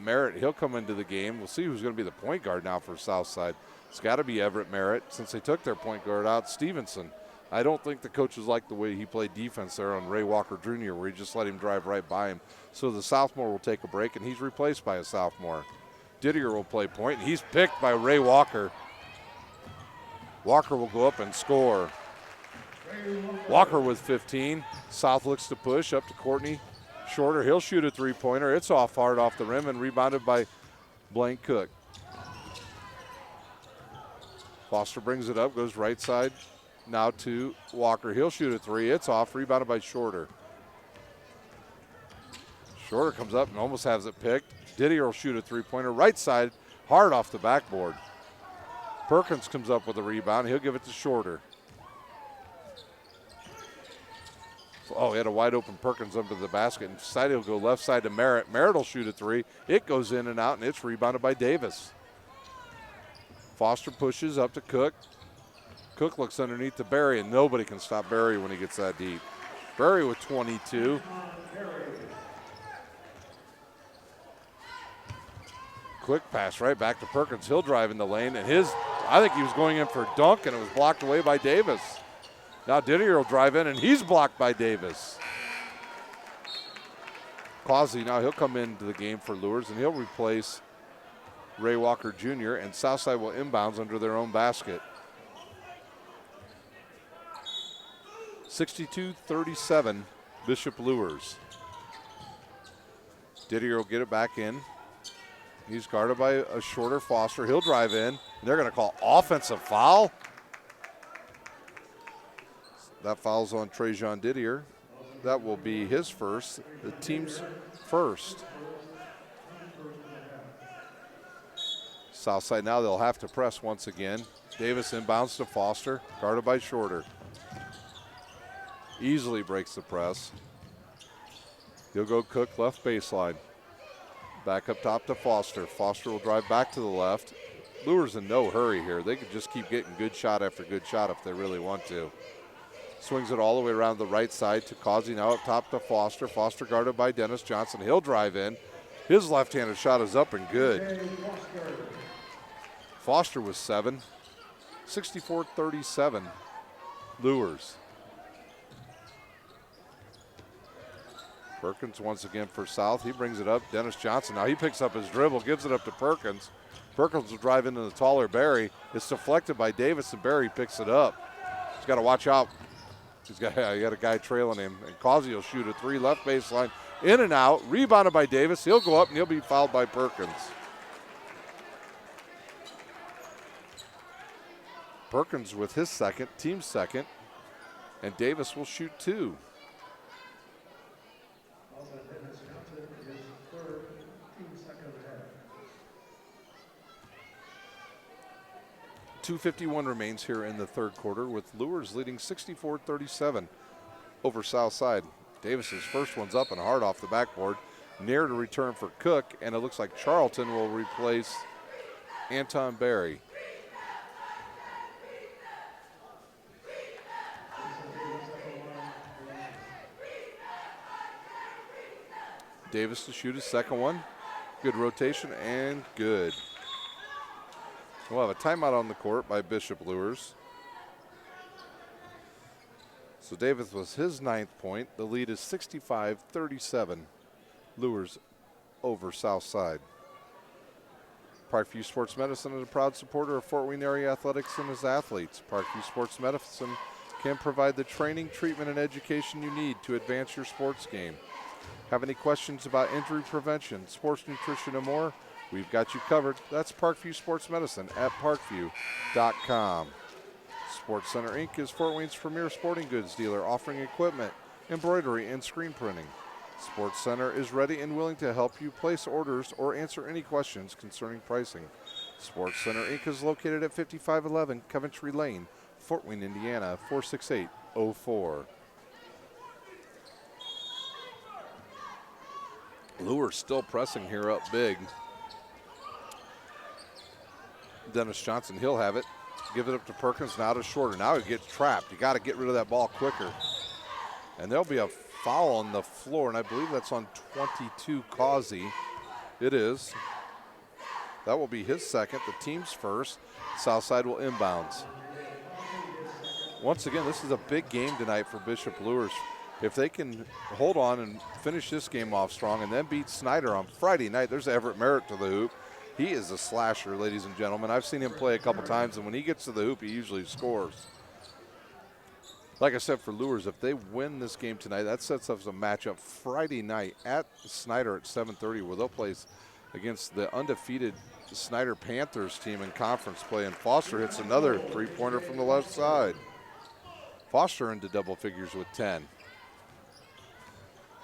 Merritt, he'll come into the game. We'll see who's going to be the point guard now for Southside. It's got to be Everett Merritt since they took their point guard out, Stevenson. I don't think the coaches like the way he played defense there on Ray Walker Jr., where he just let him drive right by him. So the sophomore will take a break, and he's replaced by a sophomore. Didier will play point, and he's picked by Ray Walker. Walker will go up and score. Walker with 15. South looks to push up to Courtney Shorter. He'll shoot a three-pointer. It's off hard off the rim and rebounded by Blaine Cook. Foster brings it up, goes right side. Now to Walker. He'll shoot a three. It's off, rebounded by Shorter. Shorter comes up and almost has it picked. Didier will shoot a three-pointer. Right side, hard off the backboard. Perkins comes up with a rebound. He'll give it to Shorter. Oh, he had a wide open Perkins under the basket. Inside he'll go left side to Merritt. Merritt will shoot a three. It goes in and out, and it's rebounded by Davis. Foster pushes up to Cook. Cook looks underneath to Berry, and nobody can stop Berry when he gets that deep. Berry with 22. Quick pass right back to Perkins. He'll drive in the lane, and I think he was going in for a dunk, and it was blocked away by Davis. Now Didier will drive in, and he's blocked by Davis. Causey, now he'll come into the game for Luers, and he'll replace Ray Walker Jr., and Southside will inbounds under their own basket. 62-37, Bishop Luers. Didier will get it back in. He's guarded by a Shorter Foster. He'll drive in, and they're going to call offensive foul. That foul's on Trajan Didier. That will be his first, the team's first. Southside now they'll have to press once again. Davis inbounds to Foster, guarded by Shorter. Easily breaks the press. He'll go Cook left baseline. Back up top to Foster. Foster will drive back to the left. Luers in no hurry here. They could just keep getting good shot after good shot if they really want to. Swings it all the way around the right side to Causey, now up top to Foster. Foster guarded by Dennis Johnson. He'll drive in. His left-handed shot is up and good. Foster with 7. 64-37, Luers. Perkins once again for South. He brings it up. Dennis Johnson. Now he picks up his dribble, gives it up to Perkins. Perkins will drive into the taller Berry. It's deflected by Davis, and Berry picks it up. He's got to watch out. He got a guy trailing him. And Causey will shoot a three left baseline. In and out. Rebounded by Davis. He'll go up, and he'll be fouled by Perkins. Perkins with his second, team second. And Davis will shoot 2. 2:51 remains here in the third quarter, with Luers leading 64-37 over Southside. Davis's first one's up and hard off the backboard. Near to return for Cook, and it looks like Charlton will replace Anton Berry. Davis to shoot his second one. Good rotation and good. We'll have a timeout on the court by Bishop Luers. So Davis was his 9th point. The lead is 65-37. Luers over Southside. Parkview Sports Medicine is a proud supporter of Fort Wayne area athletics and its athletes. Parkview Sports Medicine can provide the training, treatment, and education you need to advance your sports game. Have any questions about injury prevention, sports nutrition, and more? We've got you covered. That's Parkview Sports Medicine at parkview.com. Sports Center Inc. is Fort Wayne's premier sporting goods dealer, offering equipment, embroidery, and screen printing. Sports Center is ready and willing to help you place orders or answer any questions concerning pricing. Sports Center Inc. is located at 5511 Coventry Lane, Fort Wayne, Indiana, 46804. Luers still pressing here up big. Dennis Johnson, he'll have it. Give it up to Perkins, now to Shorter. Now he gets trapped. You got to get rid of that ball quicker. And there'll be a foul on the floor, and I believe that's on 22, Causey. It is. That will be his second, the team's first. Southside will inbounds. Once again, this is a big game tonight for Bishop Luers. If they can hold on and finish this game off strong and then beat Snyder on Friday night, there's Everett Merritt to the hoop. He is a slasher, ladies and gentlemen. I've seen him play a couple times, and when he gets to the hoop, he usually scores. Like I said, for Luers, if they win this game tonight, that sets up a matchup Friday night at Snyder at 7:30, where they'll play against the undefeated Snyder Panthers team in conference play, and Foster hits another three-pointer from the left side. Foster into double figures with 10.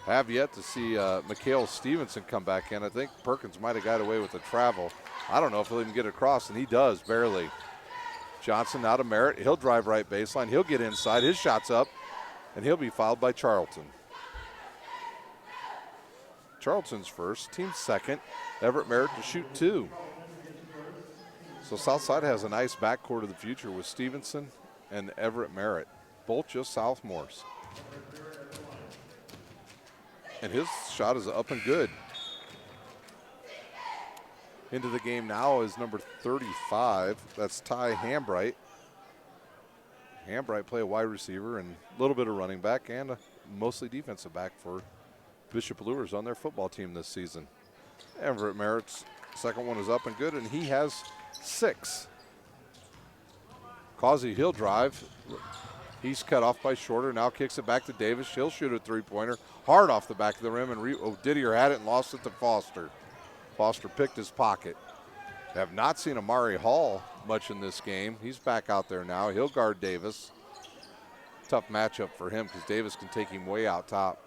Have yet to see Mikhail Stevenson come back in. I think Perkins might have got away with the travel. I don't know if he'll even get across, and he does, barely. Johnson now to Merritt. He'll drive right baseline. He'll get inside. His shot's up, and he'll be fouled by Charlton. Charlton's first, team's second. Everett Merritt to shoot 2. So Southside has a nice backcourt of the future with Stevenson and Everett Merritt, both just sophomores. And his shot is up and good. Into the game now is number 35. That's Ty Hambright. Hambright play a wide receiver and a little bit of running back and a mostly defensive back for Bishop Luers on their football team this season. Everett Merritt's second one is up and good, and he has 6. Causey, he'll drive. He's cut off by Shorter, now kicks it back to Davis. He'll shoot a three-pointer, hard off the back of the rim, and Didier had it and lost it to Foster. Foster picked his pocket. Have not seen Amari Hall much in this game. He's back out there now. He'll guard Davis. Tough matchup for him because Davis can take him way out top.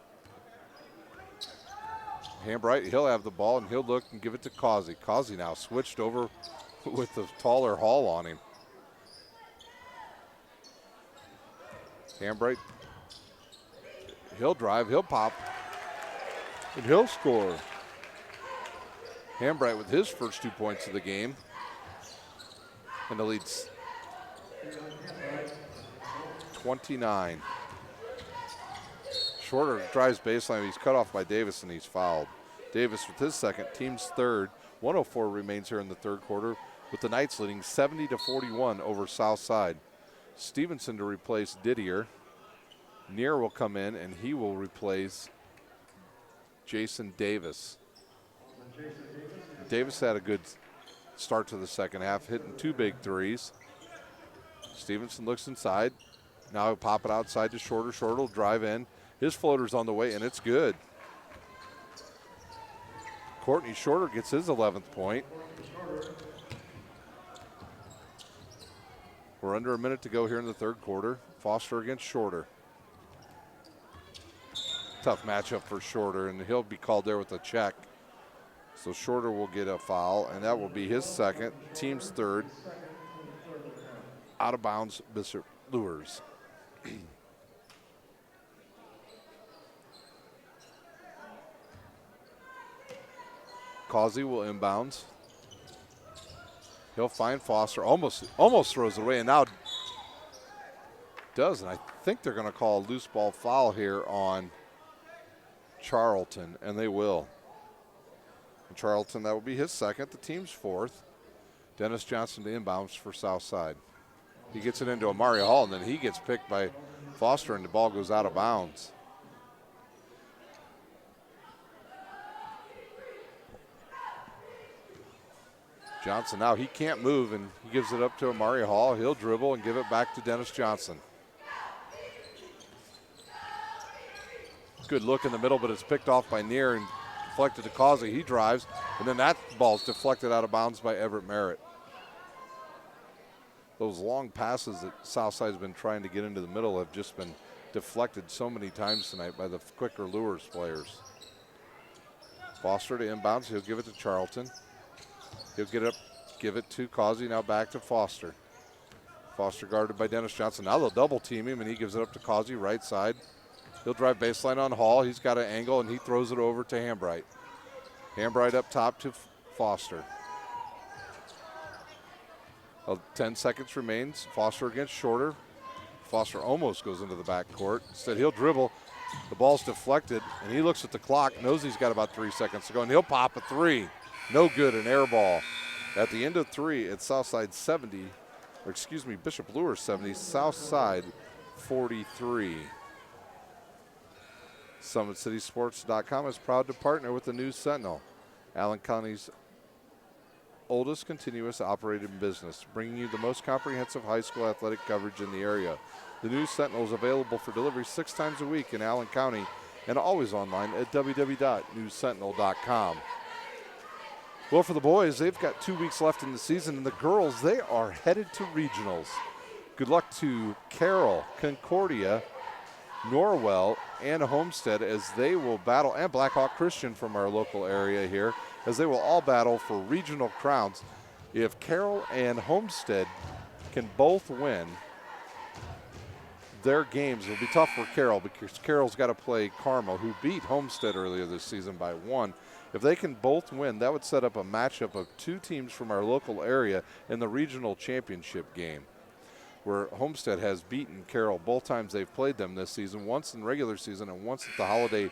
Hambright, he'll have the ball, and he'll look and give it to Causey. Causey now switched over with the taller Hall on him. Hambright, he'll drive, he'll pop, and he'll score. Hambright with his first 2 points of the game. And the lead's 29. Shorter drives baseline. He's cut off by Davis, and he's fouled. Davis with his second, team's third. 104 remains here in the third quarter, with the Knights leading 70-41 over Southside. Stevenson to replace Didier. Neer will come in, and he will replace Jason Davis. Davis had a good start to the second half, hitting 2 big threes. Stevenson looks inside. Now he'll pop it outside to Shorter. Shorter will drive in. His floater's on the way, and it's good. Courtney Shorter gets his 11th point. We're under a minute to go here in the third quarter. Foster against Shorter. Tough matchup for Shorter, and he'll be called there with a check. So Shorter will get a foul, and that will be his second, team's third. Out of bounds, Bishop Luers. Causey will inbounds. He'll find Foster, almost throws it away, and now does. And I think they're going to call a loose ball foul here on Charlton, and they will. And Charlton, that will be his second, the team's fourth. Dennis Johnson to inbounds for Southside. He gets it into Amari Hall, and then he gets picked by Foster, and the ball goes out of bounds. Johnson now, he can't move, and he gives it up to Amari Hall. He'll dribble and give it back to Dennis Johnson. Good look in the middle, but it's picked off by Neer and deflected to Causey. He drives, and then that ball's deflected out of bounds by Everett Merritt. Those long passes that Southside's been trying to get into the middle have just been deflected so many times tonight by the quicker Luers players. Foster to inbounds. He'll give it to Charlton. He'll get it up, give it to Causey. Now back to Foster. Foster guarded by Dennis Johnson. Now they'll double team him, and he gives it up to Causey, right side. He'll drive baseline on Hall. He's got an angle, and he throws it over to Hambright. Hambright up top to Foster. 10 seconds remains. Foster against Shorter. Foster almost goes into the backcourt. Instead, he'll dribble. The ball's deflected, and he looks at the clock, knows he's got about 3 seconds to go, and he'll pop a three. No good, an air ball. At the end of three, it's Southside 70, or excuse me, Bishop Luers 70, Southside 43. SummitCitySports.com is proud to partner with the News Sentinel, Allen County's oldest continuous operating business, bringing you the most comprehensive high school athletic coverage in the area. The News Sentinel is available for delivery 6 times a week in Allen County and always online at www.newssentinel.com. Well, for the boys, they've got 2 weeks left in the season, and the girls, they are headed to regionals. Good luck to Carroll, Concordia, Norwell, and Homestead as they will battle, and Blackhawk Christian from our local area here, as they will all battle for regional crowns. If Carroll and Homestead can both win their games, it'll be tough for Carroll because Carroll's got to play Carmel, who beat Homestead earlier this season by 1. If they can both win, that would set up a matchup of 2 teams from our local area in the regional championship game, where Homestead has beaten Carroll both times they've played them this season, once in regular season and once at the holiday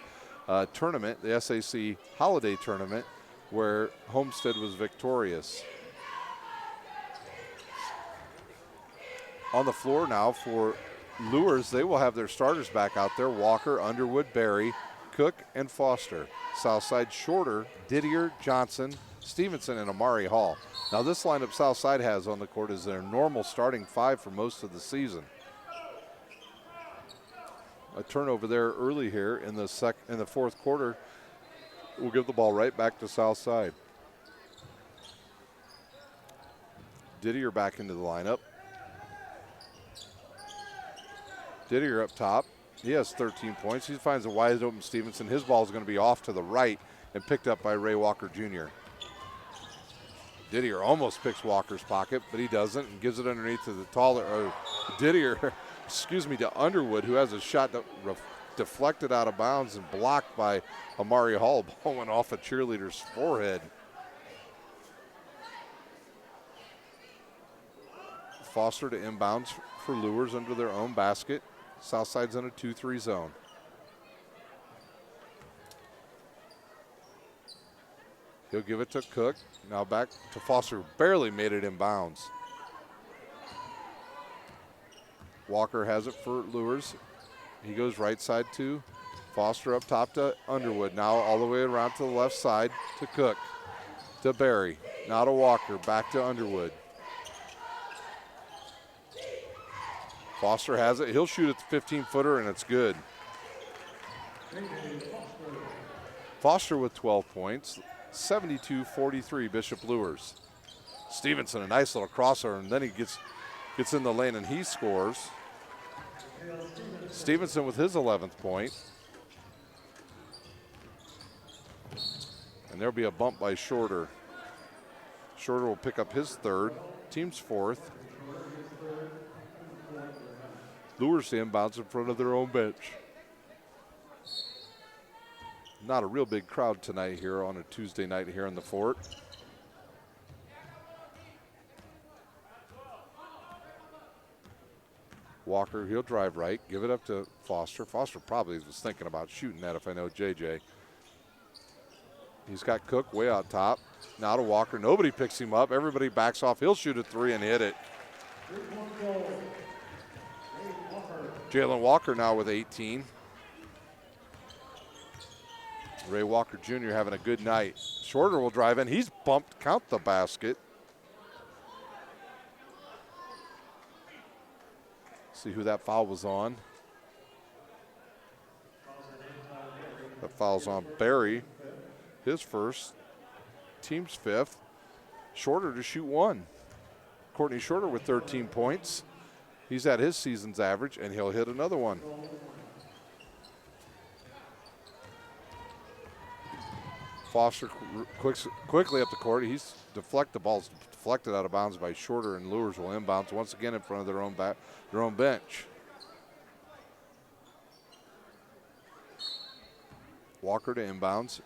tournament, the SAC holiday tournament, where Homestead was victorious. On the floor now for Luers, they will have their starters back out there: Walker, Underwood, Berry, Cook, and Foster. Southside Shorter, Didier, Johnson, Stevenson, and Amari Hall. Now this lineup Southside has on the court is their normal starting 5 for most of the season. A turnover there early here in the fourth quarter. We'll give the ball right back to Southside. Didier back into the lineup. Didier up top. He has 13 points. He finds a wide open Stevenson. His ball is going to be off to the right and picked up by Ray Walker Jr. Didier almost picks Walker's pocket, but he doesn't, and gives it underneath to the taller Didier, to Underwood, who has a shot that deflected out of bounds and blocked by Amari Hall. Ball went off a cheerleader's forehead. Foster to inbounds for Luers under their own basket. Southside's in a 2-3 zone. He'll give it to Cook. Now back to Foster, who barely made it in bounds. Walker has it for Luers. He goes right side to Foster, up top to Underwood. Now all the way around to the left side to Cook, to Berry. Now to Walker, back to Underwood. Foster has it. He'll shoot at the 15-footer, and it's good. Foster with 12 points, 72-43 Bishop Luers. Stevenson, a nice little crossover, and then he gets in the lane and he scores. Stevenson with his 11th point. And there'll be a bump by Shorter. Shorter will pick up his 3rd, team's 4th. Luers to inbounds in front of their own bench. Not a real big crowd tonight here on a Tuesday night here in the fort. Walker, he'll drive right, give it up to Foster. Foster probably was thinking about shooting that if I know JJ. He's got Cook way out top. Now to Walker, nobody picks him up. Everybody backs off. He'll shoot a 3 and hit it. Jalen Walker now with 18. Ray Walker Jr. having a good night. Shorter will drive in. He's bumped, count the basket. See who that foul was on. That foul's on Berry. His first, team's 5th. Shorter to shoot 1. Courtney Shorter with 13 points. He's at his season's average, and he'll hit another one. Foster quickly up the court. The ball's deflected out of bounds by Shorter, and Luers will inbounds once again in front of their own bench. Walker to inbounds.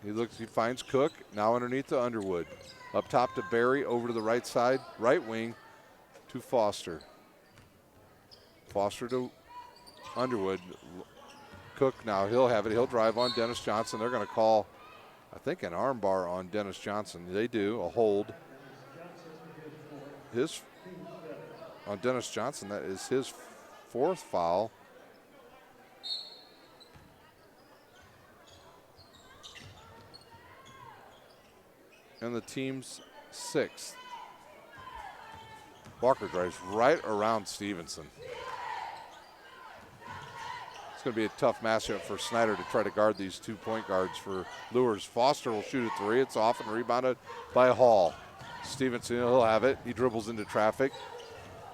He finds Cook, now underneath to Underwood. Up top to Barry, over to the right side, right wing to Foster. Foster to Underwood. Cook now, he'll have it. He'll drive on Dennis Johnson. They're going to call, I think, an arm bar on Dennis Johnson. They do, a hold. On Dennis Johnson, that is his 4th foul. And the team's 6th. Walker drives right around Stevenson. It's going to be a tough matchup for Snyder to try to guard these 2 point guards for Luers. Foster will shoot a 3. It's off and rebounded by Hall. Stevenson, he'll have it. He dribbles into traffic.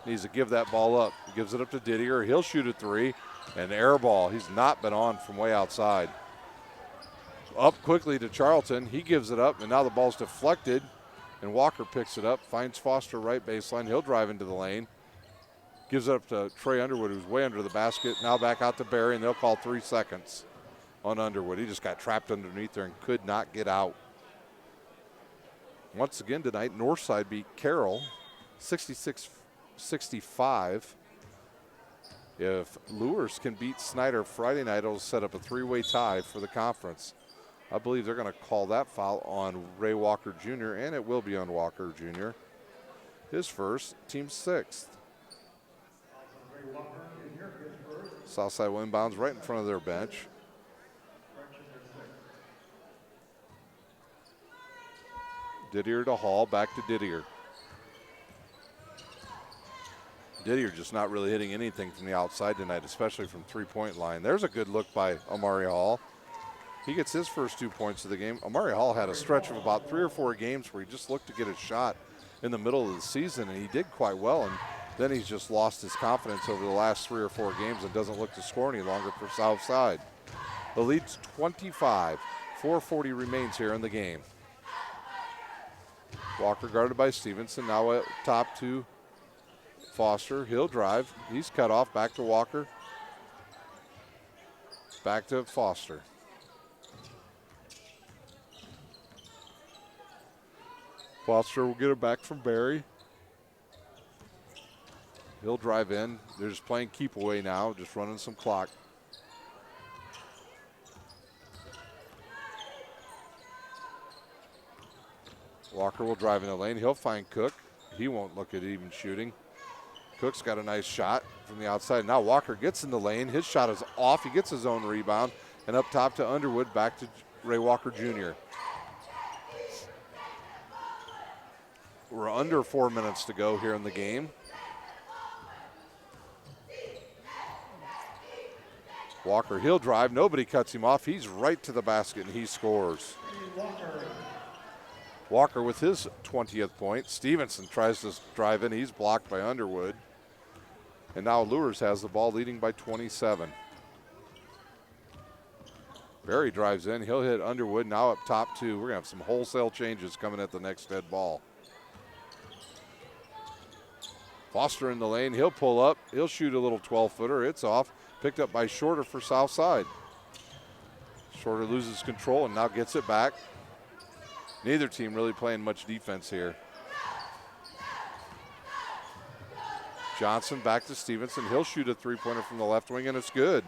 Needs to give that ball up. He gives it up to Didier. He'll shoot a 3. An air ball. He's not been on from way outside. Up quickly to Charlton. He gives it up, and now the ball's deflected, and Walker picks it up, finds Foster right baseline. He'll drive into the lane. Gives it up to Trey Underwood, who's way under the basket. Now back out to Barry, and they'll call 3 seconds on Underwood. He just got trapped underneath there and could not get out. Once again tonight, Northside beat Carroll 66-65. If Luers can beat Snyder Friday night, it'll set up a 3-way tie for the conference. I believe they're going to call that foul on Ray Walker Jr., and it will be on Walker Jr. His first, team 6th. Southside will inbounds right in front of their bench. Didier to Hall, back to Didier. Didier just not really hitting anything from the outside tonight, especially from 3-point line. There's a good look by Amari Hall. He gets his first 2 points of the game. Amari Hall had a stretch of about 3 or 4 games where he just looked to get a shot in the middle of the season, and he did quite well. And then he's just lost his confidence over the last 3 or 4 games and doesn't look to score any longer for Southside. The lead's 25. 4:40 remains here in the game. Walker guarded by Stevenson. Now up top to Foster. He'll drive. He's cut off. Back to Walker. Back to Foster. Foster will get it back from Barry. He'll drive in. They're just playing keep away now, just running some clock. Walker will drive in the lane. He'll find Cook. He won't look at even shooting. Cook's got a nice shot from the outside. Now Walker gets in the lane. His shot is off. He gets his own rebound. And up top to Underwood, back to Ray Walker Jr. We're under 4 minutes to go here in the game. Walker, he'll drive. Nobody cuts him off. He's right to the basket, and he scores. Walker with his 20th point. Stevenson tries to drive in. He's blocked by Underwood. And now Luers has the ball, leading by 27. Barry drives in. He'll hit Underwood. Now up top two. We're going to have some wholesale changes coming at the next dead ball. Foster in the lane. He'll pull up. He'll shoot a little 12-footer. It's off. Picked up by Shorter for Southside. Shorter loses control and now gets it back. Neither team really playing much defense here. Johnson back to Stevenson. He'll shoot a three-pointer from the left wing, and it's good.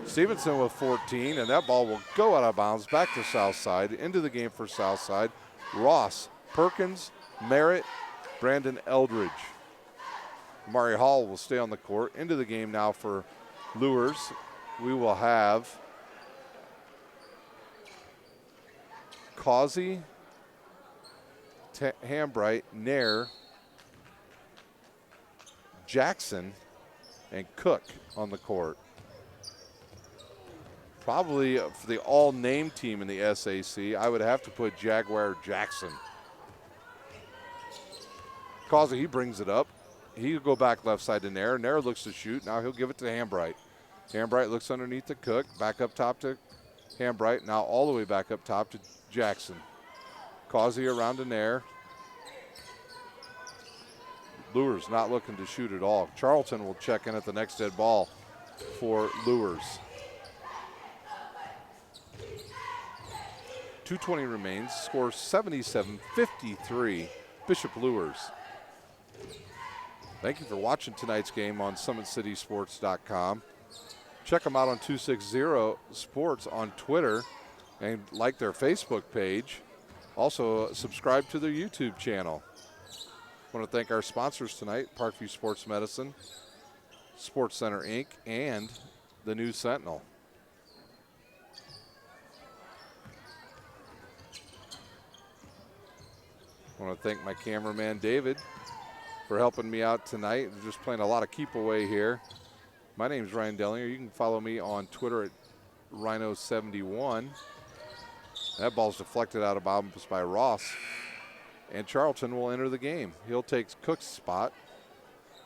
Stevenson with 14, and that ball will go out of bounds back to Southside. Into the game for Southside. Ross, Perkins, Merritt, Brandon Eldridge. Amari Hall will stay on the court. Into the game now for Luers. We will have Causey, Hambright, Nair, Jackson, and Cook on the court. Probably for the all-name team in the SAC, I would have to put Jaguar Jackson. Causey, he brings it up. He'll go back left side to Nair. Nair looks to shoot. Now he'll give it to Hambright. Hambright looks underneath to Cook. Back up top to Hambright. Now all the way back up top to Jackson. Causey around to Nair. Luers not looking to shoot at all. Charlton will check in at the next dead ball for Luers. 2:20 remains. Score 77-53, Bishop Luers. Thank you for watching tonight's game on SummitCitySports.com. Check them out on 260 Sports on Twitter and like their Facebook page. Also, subscribe to their YouTube channel. I want to thank our sponsors tonight, Parkview Sports Medicine, Sports Center, Inc., and the News Sentinel. I want to thank my cameraman, David, for helping me out tonight. We're just playing a lot of keep away here. My name is Ryan Dellinger. You can follow me on Twitter at Rhino71. That ball's deflected out of bounds by Ross. And Charlton will enter the game. He'll take Cook's spot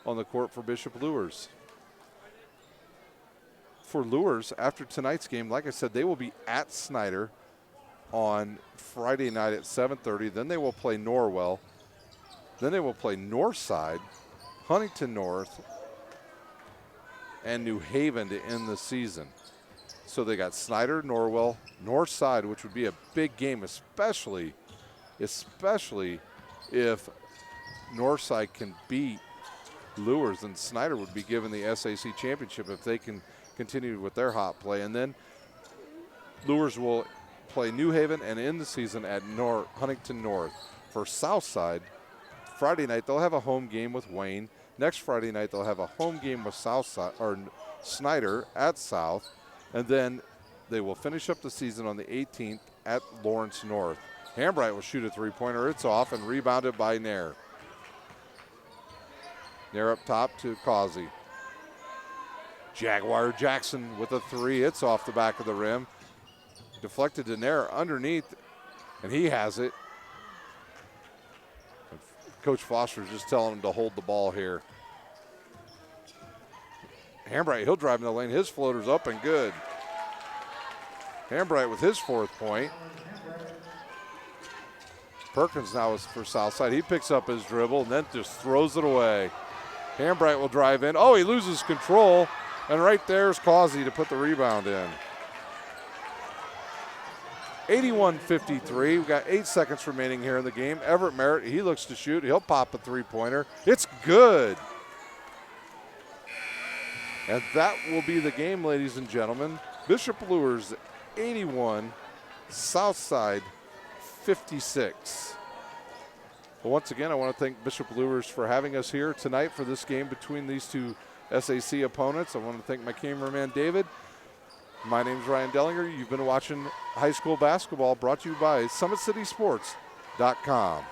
on the court for Bishop Luers. For Luers, after tonight's game, like I said, they will be at Snyder on Friday night at 7:30. Then they will play Norwell. Then they will play Northside, Huntington North, and New Haven to end the season. So they got Snyder, Norwell, Northside, which would be a big game, especially if Northside can beat Luers, and Snyder would be given the SAC championship if they can continue with their hot play. And then Luers will play New Haven and end the season at Huntington North. For Southside, Friday night they'll have a home game with Wayne. Next Friday night they'll have a home game with Southside or Snyder at South, and then they will finish up the season on the 18th at Lawrence North. Hambright will shoot a three-pointer. It's off and rebounded by Nair. Nair up top to Causey. Jaguar Jackson with a three. It's off the back of the rim. Deflected to Nair underneath, and he has it. Coach Foster's just telling him to hold the ball here. Hambright, he'll drive in the lane. His floater's up and good. Hambright with his 4th point. Perkins now is for Southside. He picks up his dribble and then just throws it away. Hambright will drive in. Oh, he loses control. And right there's Causey to put the rebound in. 81-53. We've got 8 seconds remaining here in the game. Everett Merritt, he looks to shoot. He'll pop a three-pointer. It's good. And that will be the game, ladies and gentlemen. Bishop Luers 81, Southside 56. Well, once again, I want to thank Bishop Luers for having us here tonight for this game between these two SAC opponents. I want to thank my cameraman, David. My name is Ryan Dellinger. You've been watching high school basketball brought to you by SummitCitySports.com.